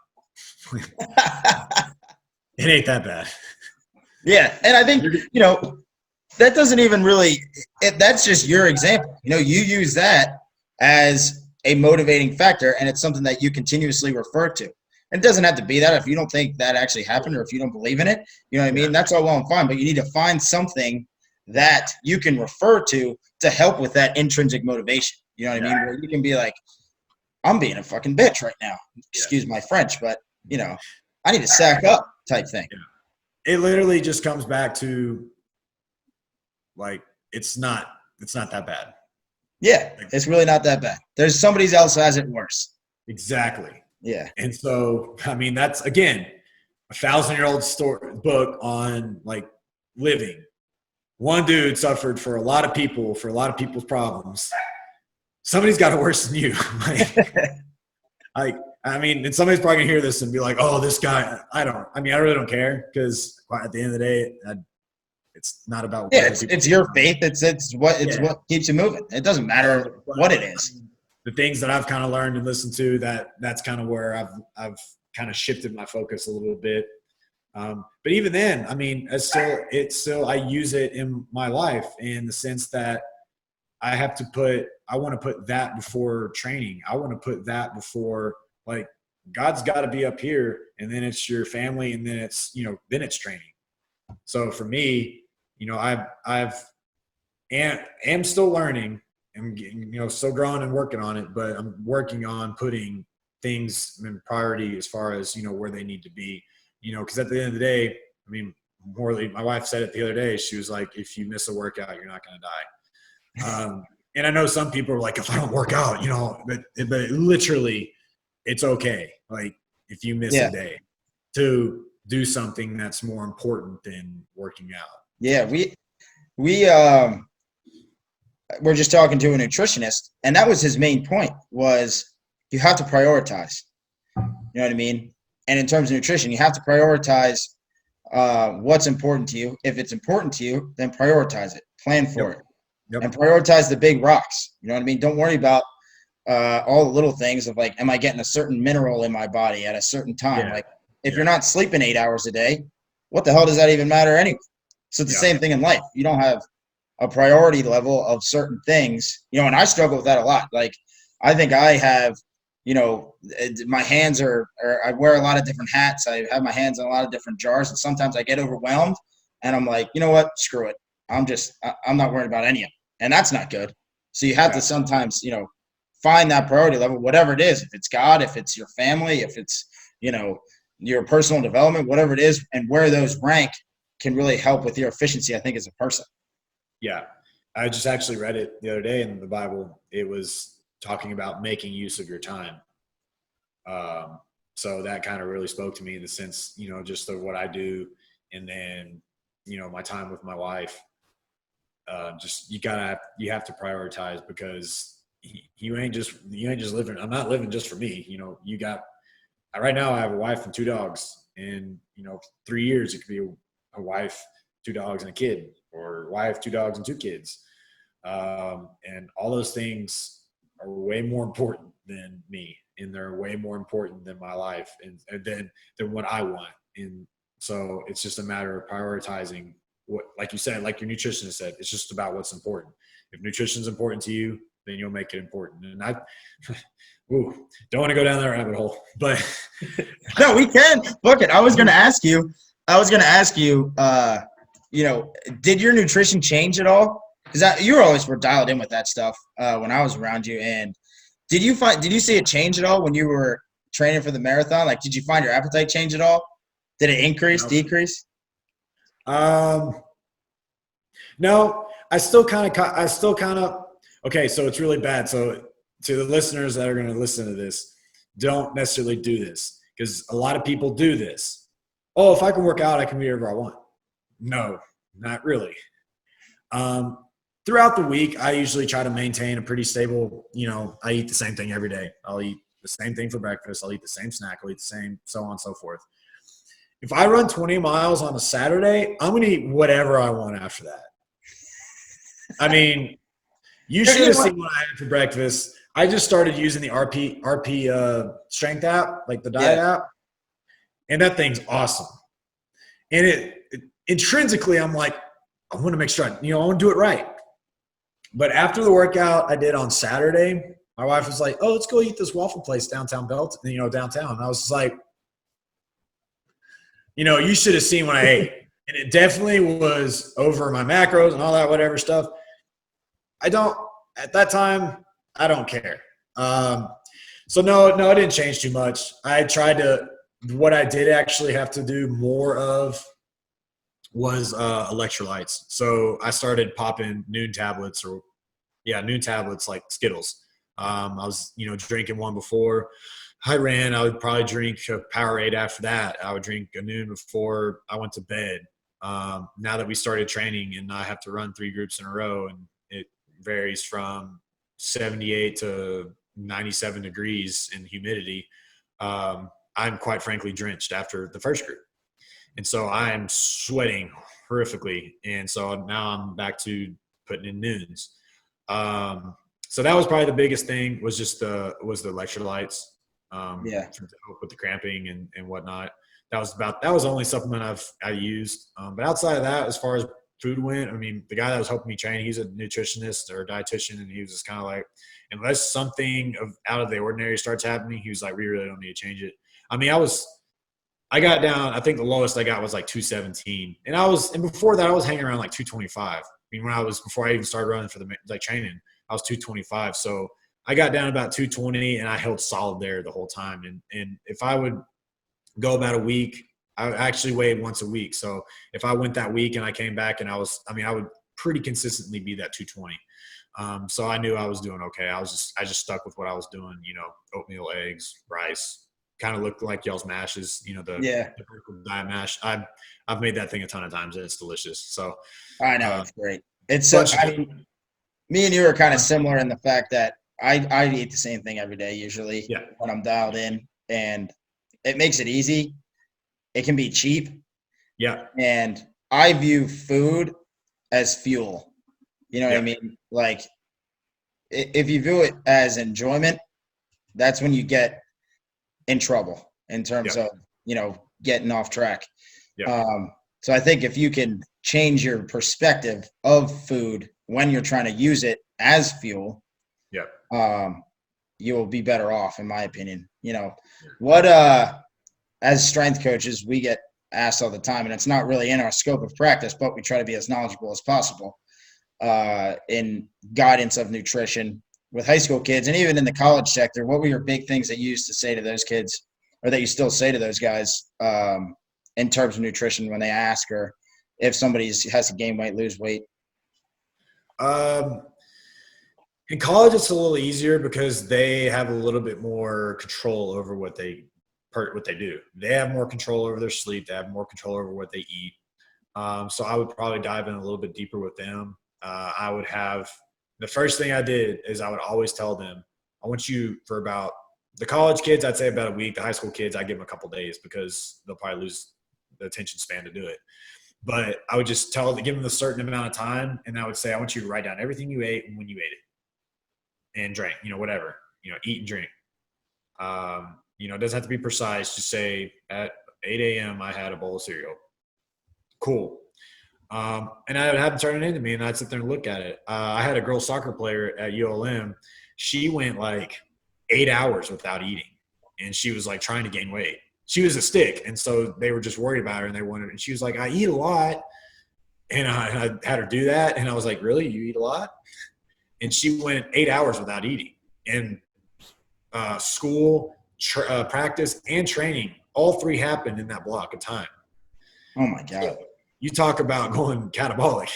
[SPEAKER 2] It ain't that bad.
[SPEAKER 1] Yeah. And I think, that doesn't even really – that's just your example. You use that as a motivating factor, and it's something that you continuously refer to. And it doesn't have to be that if you don't think that actually happened or if you don't believe in it. You know what I mean? That's all well and fine, but you need to find something that you can refer to help with that intrinsic motivation. You know what I mean? Where you can be like, I'm being a fucking bitch right now. Excuse my French, but, I need to sack up type thing.
[SPEAKER 2] Yeah. It literally just comes back to – like, it's not that bad.
[SPEAKER 1] Yeah, it's really not that bad. There's somebody else has it worse.
[SPEAKER 2] Exactly.
[SPEAKER 1] Yeah.
[SPEAKER 2] And so, I mean, that's, again, 1,000-year-old book on, like, living. One dude suffered for a lot of people, for a lot of people's problems. Somebody's got it worse than you. And somebody's probably going to hear this and be like, oh, this guy, I really don't care, because at the end of the day, it's not about
[SPEAKER 1] it's your faith. It's what keeps you moving. It doesn't matter what it is.
[SPEAKER 2] The things that I've kind of learned and listened to, that's kind of where I've kind of shifted my focus a little bit. But even then, I mean, I use it in my life in the sense that I want to put that before training. I want to put that before, like, God's got to be up here, and then it's your family, and then it's, then it's training. So for me, am still learning and, still growing and working on it, but I'm working on putting things in priority as far as, where they need to be, because at the end of the day, I mean, my wife said it the other day. She was like, if you miss a workout, you're not going to die. And I know some people are like, if I don't work out, but literally it's okay. Like, if you miss a day, to do something that's more important than working out. Yeah,
[SPEAKER 1] we're just talking to a nutritionist, and that was his main point, was you have to prioritize. You know what I mean? And in terms of nutrition, you have to prioritize what's important to you. If it's important to you, then prioritize it. Plan for it. Yep. And prioritize the big rocks. You know what I mean? Don't worry about all the little things of, like, am I getting a certain mineral in my body at a certain time? Yeah. Like, if you're not sleeping 8 hours a day, what the hell does that even matter anyway? So it's the same thing in life. You don't have a priority level of certain things, and I struggle with that a lot. Like, I think I have, my hands are I wear a lot of different hats. I have my hands in a lot of different jars, and sometimes I get overwhelmed and I'm like, you know what? Screw it. I'm not worried about any of it. And that's not good. So you have to sometimes, find that priority level, whatever it is, if it's God, if it's your family, if it's, your personal development, whatever it is, and where those rank can really help with your efficiency, I think, as a person.
[SPEAKER 2] Yeah. I just actually read it the other day in the Bible. It was talking about making use of your time. So that kind of really spoke to me in the sense, just of what I do. And then, my time with my wife, just, you have to prioritize, because you ain't just living. I'm not living just for me. Right now I have a wife and 2 dogs, and 3 years it could be a wife, 2 dogs, and a kid, or wife, 2 dogs, and 2 kids. And all those things are way more important than me, and they're way more important than my life, and than what I want. And so it's just a matter of prioritizing what, like you said, like your nutritionist said, it's just about what's important. If nutrition is important to you, then you'll make it important. And don't want to go down that rabbit hole, but
[SPEAKER 1] no, we can. Look, I was going to ask you, did your nutrition change at all? Because you always were dialed in with that stuff when I was around you. And did you see it change at all when you were training for the marathon? Like, did you find your appetite change at all? Did it increase, decrease?
[SPEAKER 2] No, I still kind of, okay. So it's really bad. So to the listeners that are going to listen to this, don't necessarily do this, because a lot of people do this. Oh, if I can work out, I can be wherever I want. No, not really. Throughout the week, I usually try to maintain a pretty stable, I eat the same thing every day. I'll eat the same thing for breakfast. I'll eat the same snack. I'll eat the same, so on and so forth. If I run 20 miles on a Saturday, I'm going to eat whatever I want after that. I mean, you should have seen what I had for breakfast. I just started using the RP strength app, like the diet app, and that thing's awesome. And it intrinsically, I'm like, I want to make sure, I want to do it right. But after the workout I did on Saturday, my wife was like, "Oh, let's go eat this waffle place downtown downtown." And I was just like, you should have seen what I ate. And it definitely was over my macros and all that whatever stuff. At that time, I don't care. So no, it didn't change too much. What I did actually have to do more of was electrolytes. So I started popping noon tablets like Skittles. I was, drinking one before I ran. I would probably drink a Powerade after that. I would drink a noon before I went to bed. Now that we started training and I have to run 3 groups in a row, and it varies from 78 to 97 degrees in humidity, I'm quite frankly drenched after the first group. And so I am sweating horrifically. And so now I'm back to putting in noons. So that was probably the biggest thing, was the electrolytes, to help with the cramping and whatnot. That was the only supplement I used. But outside of that, as far as food went, I mean, the guy that was helping me train, he's a nutritionist or a dietitian, and he was just kind of like, unless something out of the ordinary starts happening, he was like, we really don't need to change it. I mean, I got down, I think the lowest I got was like 217. And before that I was hanging around like 225. I mean, before I even started running for the training, I was 225. So I got down about 220 and I held solid there the whole time. And if I would go about a week, I actually weighed once a week. So if I went that week and I came back and I would pretty consistently be that 220. So I knew I was doing okay. I just stuck with what I was doing, oatmeal, eggs, rice. Kind of looked like y'all's mashes, the diet mash. I've made that thing a ton of times and it's delicious. So
[SPEAKER 1] I know it's great. It's me and you are kind of similar in the fact that I eat the same thing every day usually when I'm dialed in, and it makes it easy. It can be cheap. Yeah. And I view food as fuel. You know what I mean? Like, if you view it as enjoyment, that's when you get in trouble in terms of, getting off track. So I think if you can change your perspective of food when you're trying to use it as fuel, you will be better off, in my opinion. What as strength coaches, we get asked all the time, and it's not really in our scope of practice, but we try to be as knowledgeable as possible in guidance of nutrition with high school kids, and even in the college sector. What were your big things that you used to say to those kids, or that you still say to those guys, in terms of nutrition when they ask, or if somebody has to gain weight, lose weight?
[SPEAKER 2] In college, it's a little easier because they have a little bit more control over what they do. They have more control over their sleep. They have more control over what they eat. So I would probably dive in a little bit deeper with them. I would have the first thing I did is I would always tell them, I want you for about the college kids, I'd say about a week. The high school kids, I'd give them a couple days because they'll probably lose the attention span to do it. But I would just give them a certain amount of time, and I would say, I want you to write down everything you ate and when you ate it and drank, whatever, eat and drink. It doesn't have to be precise. Just say at 8 a.m. I had a bowl of cereal. Cool. And I would have them turn it into me, and I'd sit there and look at it. I had a girl soccer player at ULM. She went like 8 hours without eating, and she was like trying to gain weight. She was a stick, and so they were just worried about her, and she was like, I eat a lot. And I had her do that, and I was like, really? You eat a lot? And she went 8 hours without eating. And school, practice, and training, all three happened in that block of time.
[SPEAKER 1] Oh, my God.
[SPEAKER 2] So, you talk about going catabolic.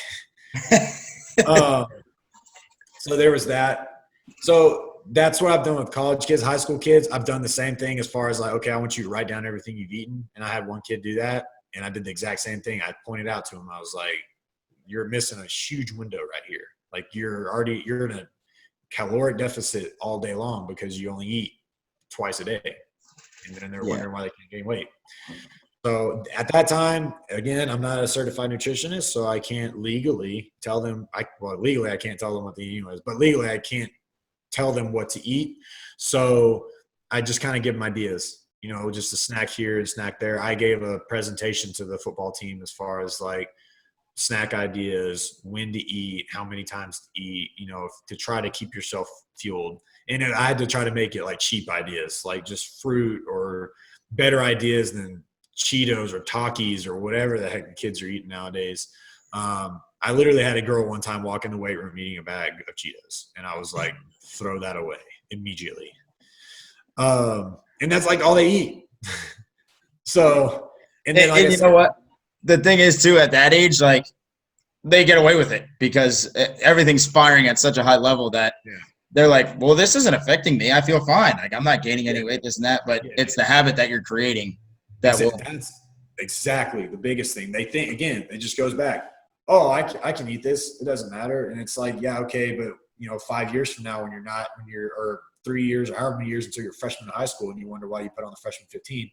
[SPEAKER 2] So there was that. So that's what I've done with college kids, high school kids. I've done the same thing as far as like, okay, I want you to write down everything you've eaten. And I had one kid do that, and I did the exact same thing. I pointed out to him. I was like, you're missing a huge window right here. Like you're in a caloric deficit all day long because you only eat twice a day. And then they're wondering why they can't gain weight. So at that time, again, I'm not a certified nutritionist, so I can't legally tell them. Legally I can't tell them what the eating was, but legally I can't tell them what to eat. So I just kind of give them ideas, just a snack here and snack there. I gave a presentation to the football team as far as like snack ideas, when to eat, how many times to eat, to try to keep yourself fueled. And I had to try to make it like cheap ideas, like just fruit or better ideas than Cheetos or Takis or whatever the heck the kids are eating nowadays. I literally had a girl one time walk in the weight room eating a bag of Cheetos, and I was like, throw that away immediately. And that's like all they eat. So, and then
[SPEAKER 1] and you know what? The thing is too, at that age, like they get away with it because everything's firing at such a high level that they're like, well, this isn't affecting me. I feel fine. Like I'm not gaining any weight, this and that, but it's the habit that you're creating. That's
[SPEAKER 2] exactly the biggest thing. They think, again, it just goes back, oh, I can eat this. It doesn't matter. And it's like, yeah, okay. But 5 years from now, or 3 years, or however many years until you're a freshman in high school, and you wonder why you put on the freshman 15,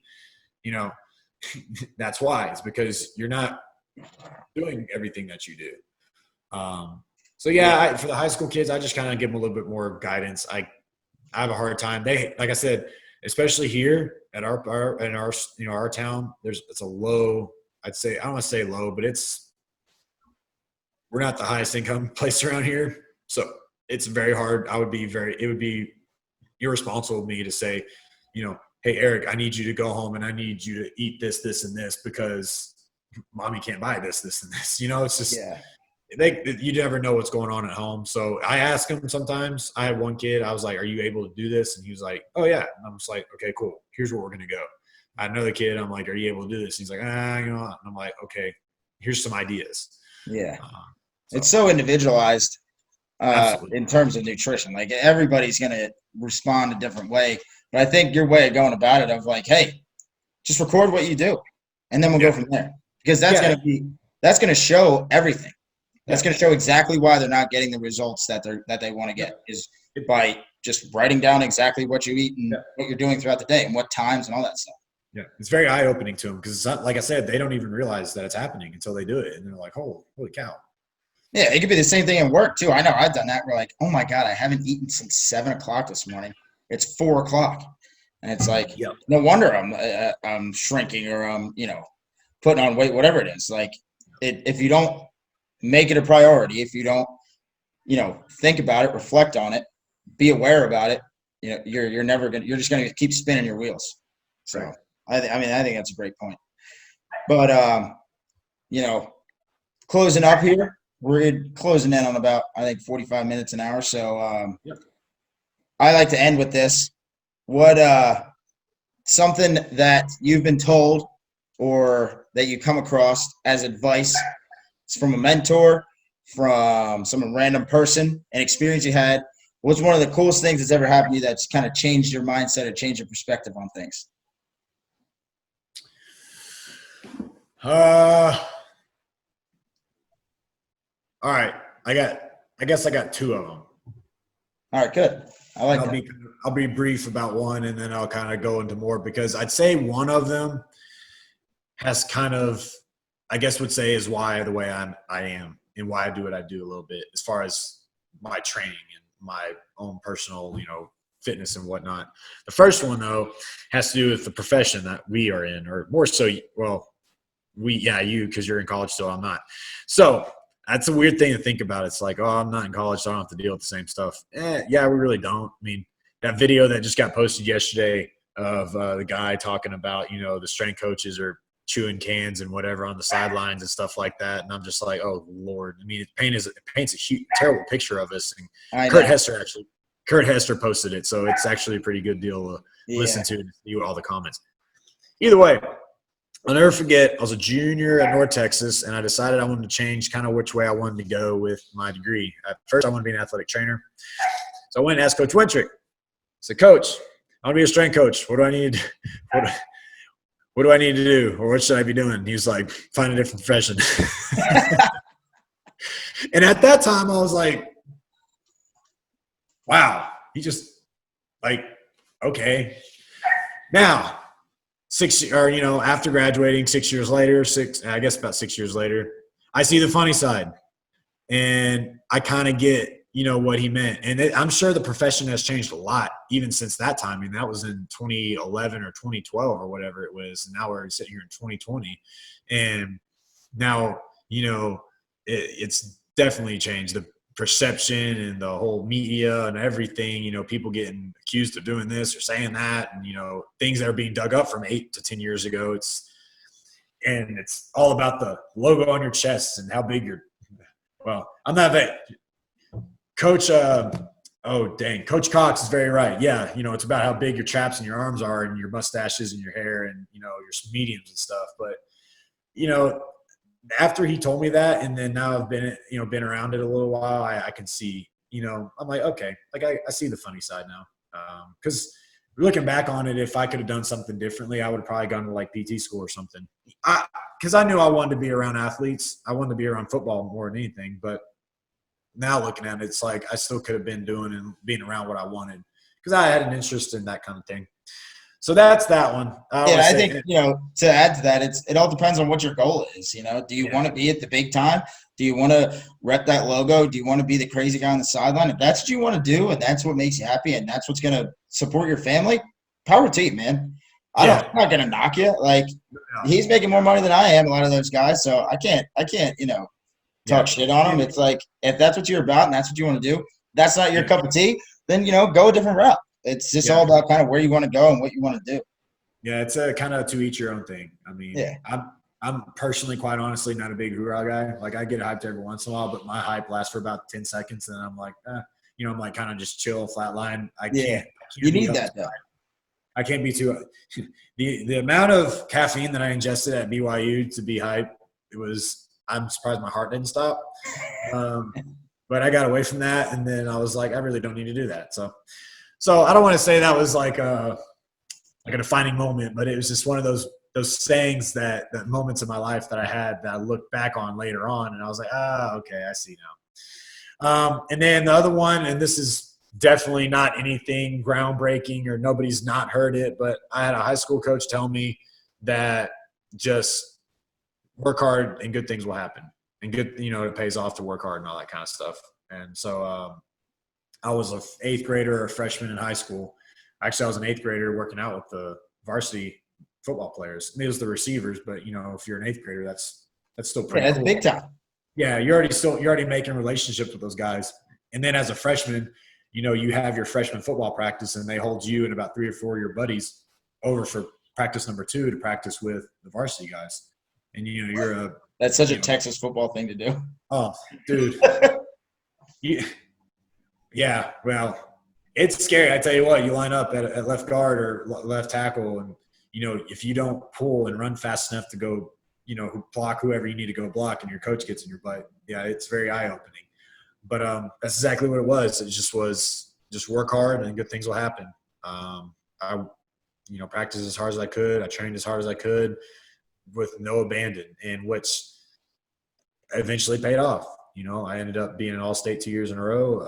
[SPEAKER 2] that's why. It's because you're not doing everything that you do. For the high school kids, I just kind of give them a little bit more guidance. I have a hard time. Like I said, especially here at our town, it's a low, I'd say, I don't want to say low, but we're not the highest income place around here. So it's very hard. it would be irresponsible of me to say, hey, Eric, I need you to go home and I need you to eat this, this, and this because mommy can't buy this, this, and this. It's just you never know what's going on at home. So I ask him sometimes. I had one kid. I was like, are you able to do this? And he was like, oh, yeah. And I'm just like, okay, cool. Here's where we're going to go. I had another kid. I'm like, are you able to do this? He's like, And I'm like, okay, here's some ideas.
[SPEAKER 1] Yeah. It's so individualized in terms of nutrition. Like everybody's going to respond a different way. But I think your way of going about it of like, hey, just record what you do, and then we'll go from there. Because that's going to show everything. That's going to show exactly why they're not getting the results that they want to get is by just writing down exactly what you eat and what you're doing throughout the day and what times and all that stuff.
[SPEAKER 2] Yeah, it's very eye-opening to them because, like I said, they don't even realize that it's happening until they do it, and they're like, "Holy cow!"
[SPEAKER 1] Yeah, it could be the same thing at work too. I know I've done that. We're like, "Oh my God, I haven't eaten since 7 o'clock this morning. It's 4 o'clock," and it's like, no wonder I'm shrinking or I'm putting on weight, whatever it is. Like, if you don't make it a priority, if you don't think about it, reflect on it, be aware about it, you're just gonna keep spinning your wheels. So right. I think that's a great point. But closing up here, we're closing in on about, I think, 45 minutes an hour. So I like to end with this. What something that you've been told or that you come across as advice from a mentor, from some random person, an experience you had. What's one of the coolest things that's ever happened to you that's kind of changed your mindset or changed your perspective on things?
[SPEAKER 2] All right. I guess I got two of them.
[SPEAKER 1] All right, good. I like that.
[SPEAKER 2] I'll be brief about one, and then I'll kind of go into more, because I'd say one of them has kind of, I guess would say, is why the way I am and why I do what I do a little bit as far as my training and my own personal, fitness and whatnot. The first one, though, has to do with the profession that we are in, or more so, you, because you're in college still, I'm not. So that's a weird thing to think about. It's like, oh, I'm not in college, so I don't have to deal with the same stuff. Yeah, we really don't. I mean, that video that just got posted yesterday of the guy talking about, the strength coaches are chewing cans and whatever on the sidelines and stuff like that. And I'm just like, oh, Lord. I mean, it paints a huge, terrible picture of us. And Kurt Hester posted it, so it's actually a pretty good deal to listen to and see all the comments. Either way, I'll never forget, I was a junior at North Texas, and I decided I wanted to change kind of which way I wanted to go with my degree. At first, I wanted to be an athletic trainer. So I went and asked Coach Wintrick. I said, Coach, I want to be a strength coach. What do I need? What do I need to do, or what should I be doing? He was like, find a different profession. And at that time, I was like, wow. He just like, okay. Now, after graduating 6 years later, about 6 years later, I see the funny side, and I kind of get, what he meant. And I'm sure the profession has changed a lot even since that time. I mean, that was in 2011 or 2012 or whatever it was. And now we're sitting here in 2020. And now, it's definitely changed. The perception and the whole media and everything, people getting accused of doing this or saying that, and, things that are being dug up from 8 to 10 years ago. It's all about the logo on your chest and how big I'm not that Coach. Coach Cox is very right. Yeah. It's about how big your chaps and your arms are and your mustaches and your hair and, your mediums and stuff. But, after he told me that, and then now I've been around it a little while, I can see, I'm like, okay, like I see the funny side now. Because looking back on it, if I could have done something differently, I would have probably gone to like PT school or something. Because I knew I wanted to be around athletes. I wanted to be around football more than anything. But now looking at it, it's like I still could have been doing and being around what I wanted, because I had an interest in that kind of thing. So that's that one.
[SPEAKER 1] I think, to add to that, it all depends on what your goal is. Do you want to be at the big time? Do you want to rep that logo? Do you want to be the crazy guy on the sideline? If that's what you want to do and that's what makes you happy and that's what's going to support your family, power to you, man. I'm not going to knock you. Like, he's making more money than I am, a lot of those guys. So I can't, talk shit on him. It's like, if that's what you're about and that's what you want to do, that's not your cup of tea, then, go a different route. It's just all about kind of where you want to go and what you want to do.
[SPEAKER 2] Yeah, it's a kind of to each your own thing. I mean, I'm personally, quite honestly, not a big hoorah guy. Like, I get hyped every once in a while, but my hype lasts for about 10 seconds, and then I'm like, I'm like kind of just chill, flatline. I can't
[SPEAKER 1] you need that, though.
[SPEAKER 2] I can't be too – the amount of caffeine that I ingested at BYU to be hyped, I'm surprised my heart didn't stop. But I got away from that, and then I was like, I really don't need to do that. So I don't want to say that was like a defining moment, but it was just one of those sayings that moments in my life that I had that I looked back on later on, and I was like, okay, I see now. And then the other one, and this is definitely not anything groundbreaking or nobody's not heard it, but I had a high school coach tell me that just work hard and good things will happen, and good, it pays off to work hard and all that kind of stuff. And so I was an 8th grader or a freshman in high school. Actually, I was an 8th grader working out with the varsity football players. It was the receivers, but if you're an 8th grader, that's still pretty cool.
[SPEAKER 1] That's big time.
[SPEAKER 2] Yeah, you're already making relationships with those guys. And then as a freshman, you have your freshman football practice, and they hold you and about 3 or 4 of your buddies over for practice number 2 to practice with the varsity guys. And
[SPEAKER 1] that's such a Texas football thing to do.
[SPEAKER 2] Oh, dude. Yeah, well, it's scary. I tell you what, you line up at left guard or left tackle, and if you don't pull and run fast enough to go, block whoever you need to go block, and your coach gets in your butt. Yeah, it's very eye opening. But that's exactly what it was. It just was work hard and good things will happen. I practiced as hard as I could. I trained as hard as I could with no abandon, and which eventually paid off. I ended up being an All-State 2 years in a row.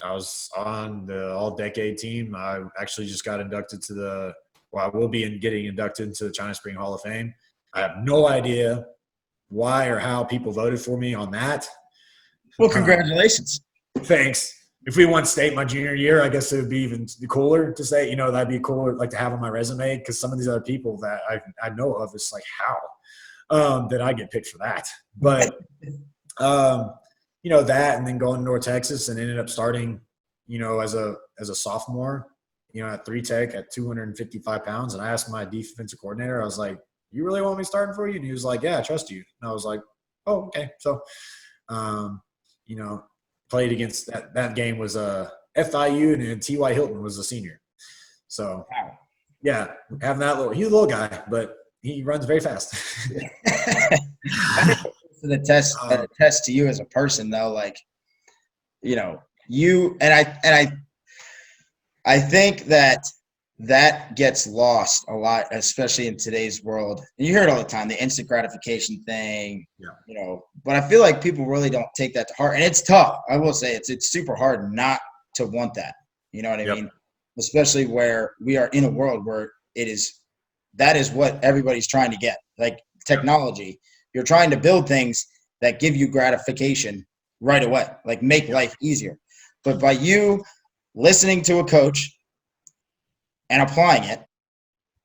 [SPEAKER 2] I was on the All-Decade team. I actually just got inducted I will be getting inducted into the China Spring Hall of Fame. I have no idea why or how people voted for me on that.
[SPEAKER 1] Well, congratulations.
[SPEAKER 2] Thanks. If we won state my junior year, I guess it would be even cooler to say, that'd be cooler like to have on my resume, because some of these other people that I know of, it's like, how did I get picked for that? But, that, and then going to North Texas and ended up starting, as a sophomore, at 3 Tech at 255 pounds. And I asked my defensive coordinator, I was like, you really want me starting for you? And he was like, yeah, I trust you. And I was like, oh, okay. So, played against that game was FIU, and then T.Y. Hilton was a senior. So, yeah, having that he's a little guy, but he runs very fast.
[SPEAKER 1] The test to you as a person, though, like, you and I think that gets lost a lot, especially in today's world. And you hear it all the time, the instant gratification thing, but I feel like people really don't take that to heart. And it's tough. I will say it's super hard not to want that. You know what I mean? Especially where we are in a world where that is what everybody's trying to get. Like technology, you're trying to build things that give you gratification right away, like make life easier. But by you listening to a coach and applying it,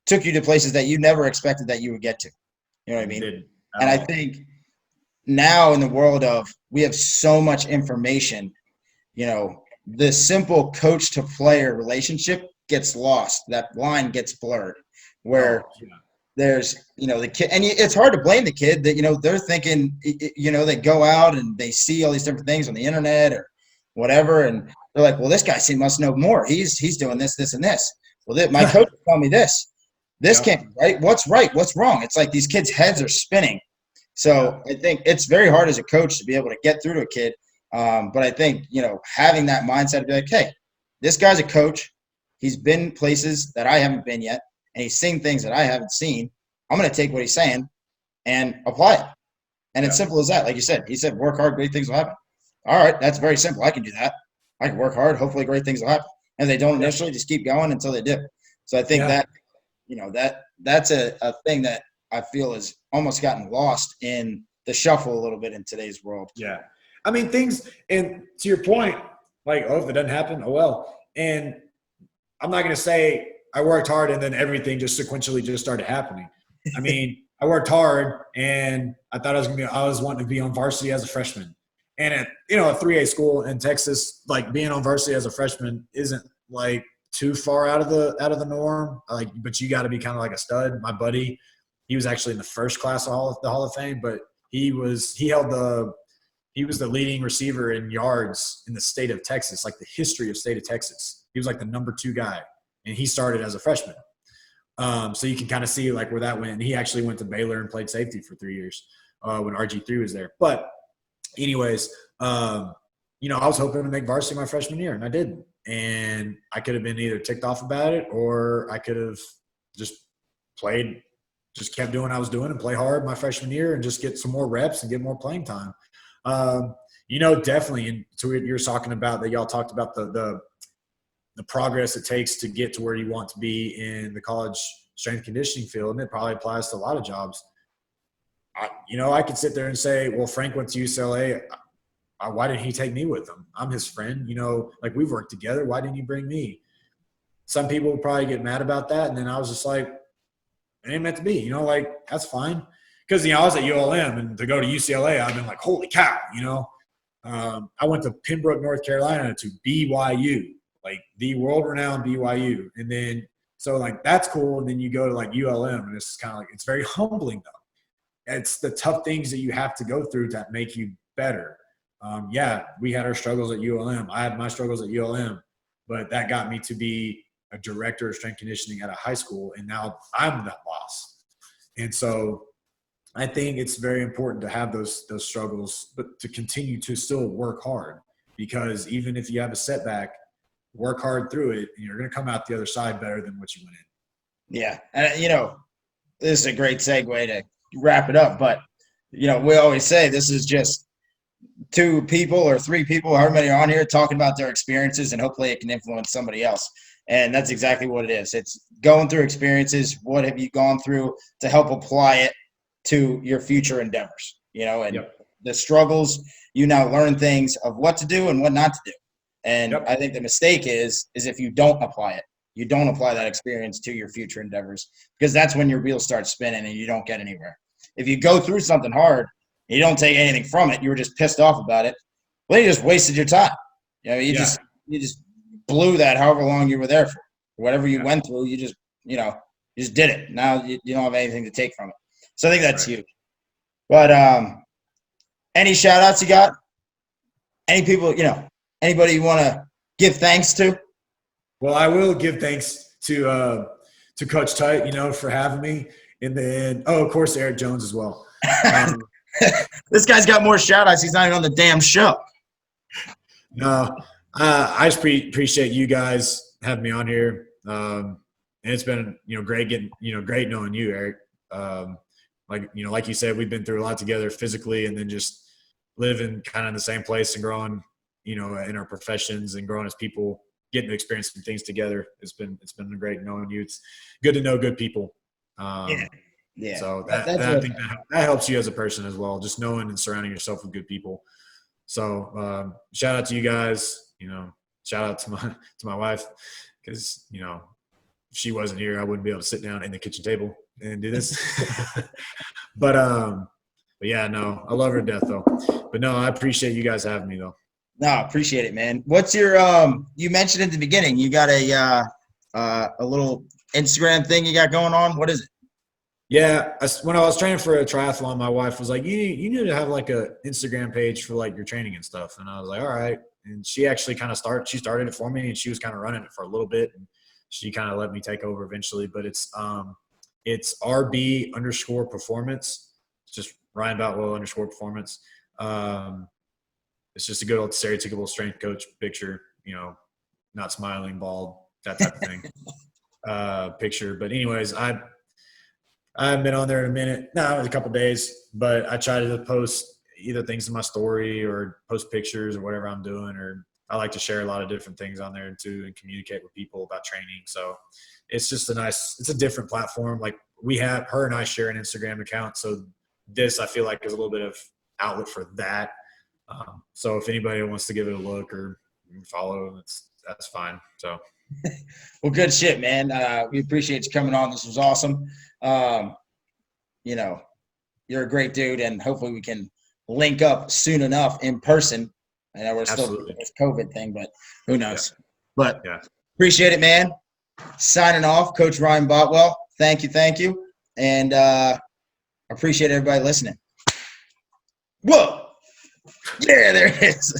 [SPEAKER 1] took you to places that you never expected that you would get to. You know what I mean? And I think now in the world we have so much information, the simple coach to player relationship gets lost. That line gets blurred where there's, the kid, and it's hard to blame the kid that, they're thinking, they go out and they see all these different things on the internet or whatever. And they're like, well, this guy must know more. He's doing this, this, and this. Well, my coach told me this. This can't be right. What's right? What's wrong? It's like these kids' heads are spinning. So I think it's very hard as a coach to be able to get through to a kid. But I think, having that mindset to be like, hey, this guy's a coach. He's been places that I haven't been yet, and he's seen things that I haven't seen. I'm going to take what he's saying and apply it. And it's simple as that. Like you said, he said, work hard, great things will happen. All right, that's very simple. I can do that. I can work hard. Hopefully great things will happen. And they don't initially, just keep going until they do. So I think that, that's a thing that I feel has almost gotten lost in the shuffle a little bit in today's world.
[SPEAKER 2] Yeah. I mean, things, and to your point, like, if it doesn't happen, oh well. And I'm not going to say I worked hard and then everything just sequentially just started happening. I mean, I worked hard and I thought I was wanting to be on varsity as a freshman. And at, a 3A school in Texas, like being on varsity as a freshman isn't like too far out of the norm. But you got to be kind of like a stud. My buddy, he was actually in the first class of the Hall of Fame, but he was the leading receiver in yards in the state of Texas, like the history of state of Texas. He was like the number 2 guy, and he started as a freshman. So you can kind of see like where that went. And he actually went to Baylor and played safety for 3 years when RG3 was there. But anyways, I was hoping to make varsity my freshman year, and I didn't. And I could have been either ticked off about it, or I could have just kept doing what I was doing and play hard my freshman year and just get some more reps and get more playing time. Definitely. And to what you're talking about, that y'all talked about the progress it takes to get to where you want to be in the college strength conditioning field. And it probably applies to a lot of jobs. I could sit there and say, well, Frank went to UCLA. Why didn't he take me with him? I'm his friend. Like we've worked together. Why didn't he bring me? Some people would probably get mad about that. And then I was just like, it ain't meant to be, that's fine. Because, I was at ULM, and to go to UCLA, I've been like, holy cow, I went to Pembroke, North Carolina to BYU, like the world-renowned BYU. And then, so like, that's cool. And then you go to like ULM, and it's kind of like, it's very humbling though. It's the tough things that you have to go through that make you better. We had our struggles at ULM. I had my struggles at ULM, but that got me to be a director of strength conditioning at a high school, and now I'm the boss. And so I think it's very important to have those struggles, but to continue to still work hard, because even if you have a setback, work hard through it, and you're going to come out the other side better than what you went in.
[SPEAKER 1] Yeah. And, this is a great segue to wrap it up. But, we always say this is just two people or three people, however many are on here, talking about their experiences, and hopefully it can influence somebody else. And that's exactly what it is. It's going through experiences. What have you gone through to help apply it to your future endeavors? And the struggles, you now learn things of what to do and what not to do. And I think the mistake is if you don't apply it. You don't apply that experience to your future endeavors, because that's when your wheels start spinning and you don't get anywhere. If you go through something hard and you don't take anything from it, you were just pissed off about it, well, you just wasted your time. You just blew that however long you were there for. Whatever you went through, you just did it. Now you don't have anything to take from it. So I think that's huge. But any shout outs you got? Any people, anybody you want to give thanks to?
[SPEAKER 2] Well, I will give thanks to Coach Tite, for having me in the end. Oh, of course, Eric Jones as well.
[SPEAKER 1] This guy's got more shout outs. He's not even on the damn show.
[SPEAKER 2] No, I just appreciate you guys having me on here. And it's been, great great knowing you, Eric. Like you said, we've been through a lot together physically, and then just living kind of in the same place and growing, in our professions and growing as people, getting to experience some things together. It's been great knowing you. It's good to know good people.
[SPEAKER 1] Yeah.
[SPEAKER 2] So I think that helps you as a person as well, just knowing and surrounding yourself with good people. So shout out to you guys. Shout out to my wife, because if she wasn't here, I wouldn't be able to sit down in the kitchen table and do this. But yeah, no, I love her to death though. But no, I appreciate you guys having me though.
[SPEAKER 1] No, appreciate it, man. What's your you mentioned at the beginning, you got a little Instagram thing you got going on. What is it?
[SPEAKER 2] Yeah, when I was training for a triathlon, my wife was like, you need to have like a Instagram page for like your training and stuff. And I was like, all right. And she actually started it for me, and she was kind of running it for a little bit, and she kind of let me take over eventually. But it's RB_performance. It's just Ryan Boutwell _performance. It's just a good old stereotypical strength coach picture, not smiling, bald, that type of thing. Picture. But anyways, I haven't been on there in a minute. No, it was a couple days, but I try to post either things in my story or post pictures or whatever I'm doing, or I like to share a lot of different things on there too and communicate with people about training. So it's just it's a different platform. Like her and I share an Instagram account. So this, I feel like, is a little bit of outlet for that. So if anybody wants to give it a look or follow, that's fine. So.
[SPEAKER 1] Well, good shit, man. We appreciate you coming on. This was awesome. You're a great dude, and hopefully we can link up soon enough in person. I know we're still doing this COVID thing, but who knows? Yeah. But appreciate it, man. Signing off, Coach Ryan Boutwell. Thank you. And appreciate everybody listening. Whoa. Yeah, there it is.